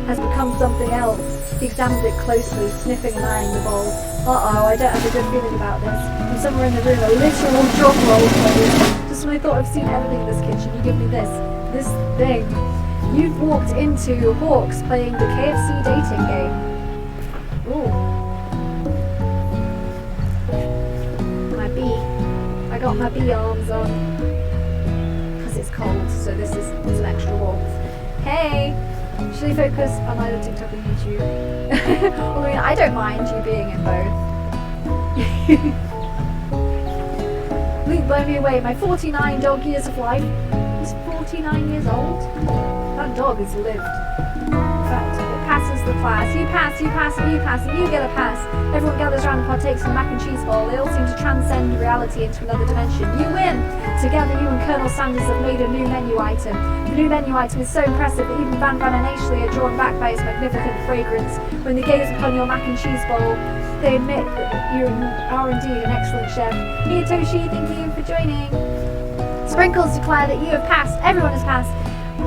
has become something else. He examined it closely, sniffing and eyeing the bowl. Uh-oh, I don't have a good feeling about this. From somewhere in the room, a literal drum roll played. Just when I thought I've seen everything in this kitchen, you give me this thing. You've walked into Hawks playing the KFC dating game. Ooh. I got my bee arms on because it's cold, so this is some extra warmth. Hey, should we focus on either TikTok or YouTube? I mean, I don't mind you being in both. Luke blew me away. My 49 dog years of life. He's 49 years old. That dog has lived. In fact, it passes the class. You pass, you pass, and you pass, and you get a pass. Everyone gathers around and partakes in the mac and cheese bowl. They all seem to transcend reality into another dimension. You win! Together, you and Colonel Sanders have made a new menu item. The new menu item is so impressive that even Van and Ashley are drawn back by its magnificent fragrance. When they gaze upon your mac and cheese bowl, they admit that you are indeed an excellent chef. Here, Toshi, thank you for joining. Sprinkles declare that you have passed. Everyone has passed.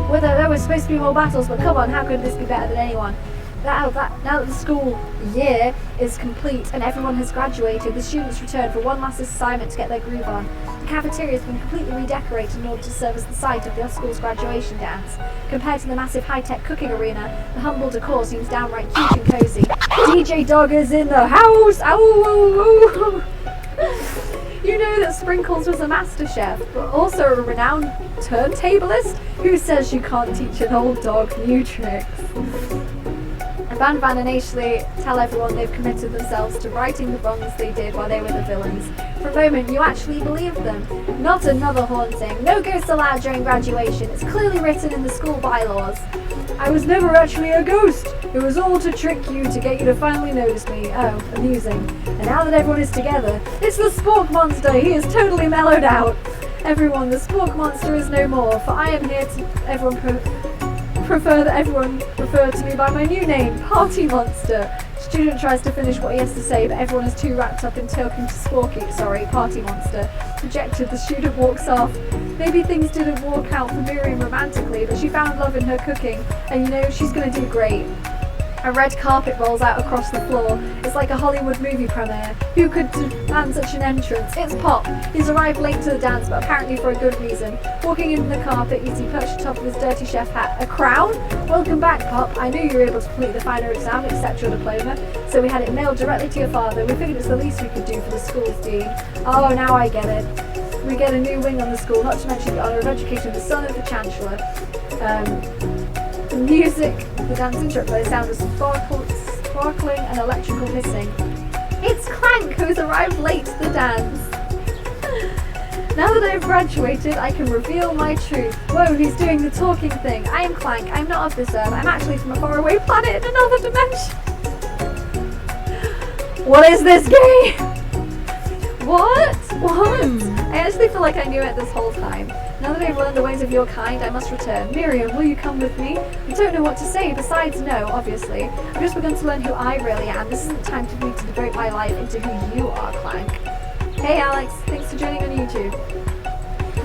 Whether there were supposed to be more battles, but come on, how could this be better than anyone? Now that the school year is complete and everyone has graduated, the students return for one last assignment to get their groove on. The cafeteria has been completely redecorated in order to serve as the site of the school's graduation dance. Compared to the massive high-tech cooking arena, the humble decor seems downright cute and cozy. DJ Dog is in the house! Ow! You know that Sprinkles was a master chef, but also a renowned turntablist? Who says you can't teach an old dog new tricks? Van and Ashley tell everyone they've committed themselves to righting the wrongs they did while they were the villains. For a moment, you actually believe them. Not another haunting. No ghosts allowed during graduation. It's clearly written in the school bylaws. I was never actually a ghost. It was all to trick you, to get you to finally notice me. Oh, amusing. And now that everyone is together, it's the Spork Monster. He is totally mellowed out. Everyone, the Spork Monster is no more, for I am here to prefer that everyone refer to me by my new name, Party Monster. Student tries to finish what he has to say, but everyone is too wrapped up in talking to Party Monster. Rejected, the student walks off. Maybe things didn't work out for Miriam romantically, but she found love in her cooking, and you know, she's gonna do great. A red carpet rolls out across the floor. It's like a Hollywood movie premiere. Who could demand such an entrance? It's Pop. He's arrived late to the dance, but apparently for a good reason. Walking into the carpet, you see perched atop of his dirty chef hat. A crown? Welcome back, Pop. I knew you were able to complete the final exam, accept your diploma, so we had it mailed directly to your father. We figured it's the least we could do for the school's dean. Oh, now I get it. We get a new wing on the school, not to mention the honour of education of the son of the Chancellor. The music, the dance interrupt by the sound of sparkling and electrical hissing. It's Clank, who's arrived late to the dance. Now that I've graduated, I can reveal my truth. Whoa, he's doing the talking thing. I am Clank. I'm not of this earth. I'm actually from a faraway planet in another dimension. What is this game? What? I actually feel like I knew it this whole time. Now that I've learned the ways of your kind, I must return. Miriam, will you come with me? I don't know what to say, besides no, obviously. I've just begun to learn who I really am. This isn't time for me to devote my life into who you are, Clank. Hey Alex, thanks for joining on YouTube.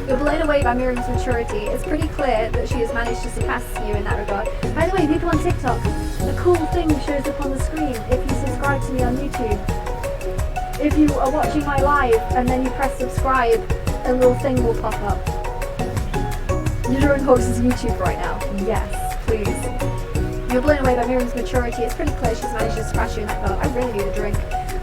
You're blown away by Miriam's maturity. It's pretty clear that she has managed to surpass you in that regard. By the way, people on TikTok, a cool thing shows up on the screen if you subscribe to me on YouTube. If you are watching my live and then you press subscribe, a little thing will pop up. You're doing Hoax's YouTube right now. Yes, please. You're blown away by Miriam's maturity. It's pretty clear she's managed to surpass you in that regard. I really need a drink.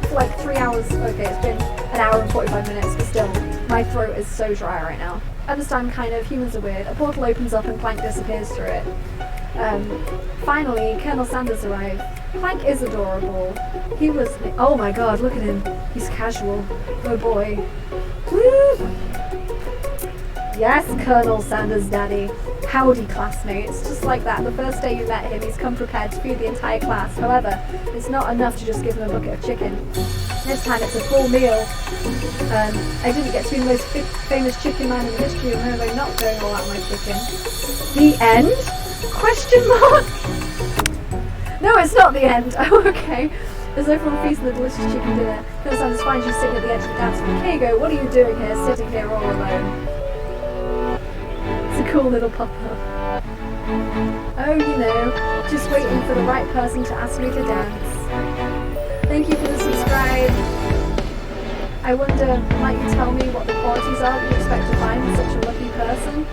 For like 3 hours, okay, it's been an hour and 45 minutes, but still, my throat is so dry right now. Understand, kind of, humans are weird. A portal opens up and Clank disappears through it. Finally, Colonel Sanders arrived. Clank is adorable. He was, oh my god, look at him. He's casual. Oh boy. Woo! Yes, Colonel Sanders' daddy. Howdy, classmates. Just like that, the first day you met him, he's come prepared to feed the entire class. However, it's not enough to just give him a bucket of chicken. This time it's a full meal. I didn't get to be the most famous chicken man in the history of Merlot not going all out my chicken. The end? Question mark? No, it's not the end. Oh, okay. As everyone feasts on the delicious chicken dinner, Colonel Sanders finds you sitting at the edge of the dance floor. Kago, what are you doing here, sitting here all alone? It's a cool little pop-up. Oh, you know, just waiting for the right person to ask me to dance. Thank you for the subscribe. I wonder, might you tell me what the qualities are that you expect to find in such a lucky person?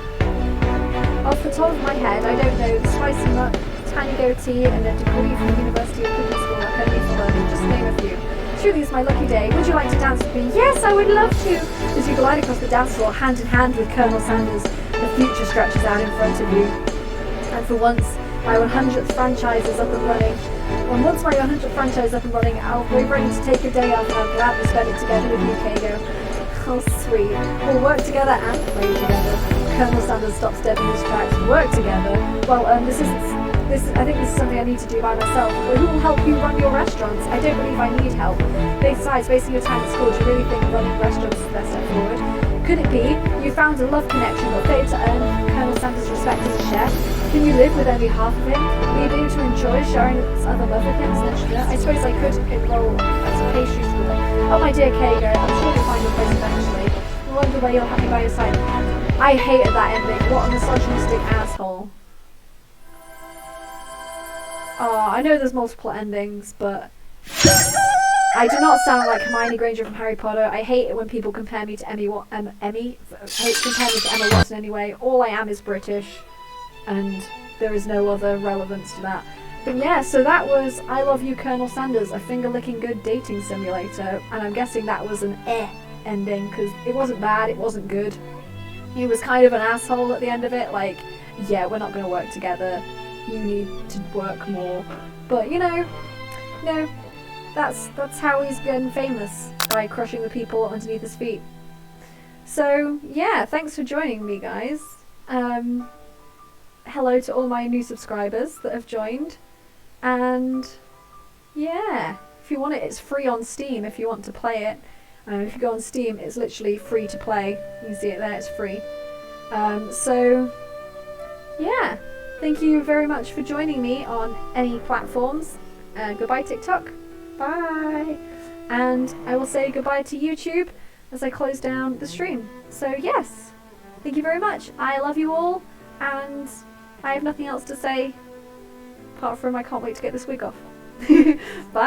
Off the top of my head, I don't know, the spicy nut, tiny goatee, and a degree from the University of Cooking School Academy for Learning, just to name a few. Truly it's my lucky day. Would you like to dance with me? Yes, I would love to! As you glide across the dance floor, hand in hand with Colonel Sanders, the future stretches out in front of you. And for once, my 100th franchise is up and running. And once my 100th franchise is up and running, I'll be ready to take a day off and I'll gladly spend it together with you, Kago. Oh, sweet. We'll work together and play together. Colonel Sanders stops dead in his tracks. Work together? Well, I think this is something I need to do by myself. But who will help you run your restaurants? I don't believe I need help. Besides, wasting your time at school, do you really think running restaurants is the best step forward? Could it be you found a love connection but failed to earn Colonel Sanders' respect as a chef? Can you live with only half of him? Will you be able to enjoy sharing this other love with him as an extra? I suppose I could enroll as a pastry schooler. Oh my dear Kago, I'm sure you'll find your place eventually. Along the way you'll have me by your side. I hated that ending. What a misogynistic asshole. Oh, I know there's multiple endings, but I do not sound like Hermione Granger from Harry Potter. I hate it when people compare me to compare me to Emma Watson anyway. All I am is British, and there is no other relevance to that. But yeah, so that was I Love You, Colonel Sanders, a finger-licking good dating simulator, and I'm guessing that was an ending, because it wasn't bad, it wasn't good. He was kind of an asshole at the end of it, like, yeah, we're not going to work together, you need to work more. But, you know, that's how he's been famous, by crushing the people underneath his feet. So, yeah, thanks for joining me, guys. Hello to all my new subscribers that have joined. And, yeah, if you want it, it's free on Steam if you want to play it. If you go on Steam, it's literally free to play. You can see it there, it's free. So, yeah, thank you very much for joining me on any platforms. Goodbye, TikTok. Bye. And I will say goodbye to YouTube as I close down the stream. So, yes, thank you very much. I love you all, and I have nothing else to say apart from I can't wait to get this wig off. Bye.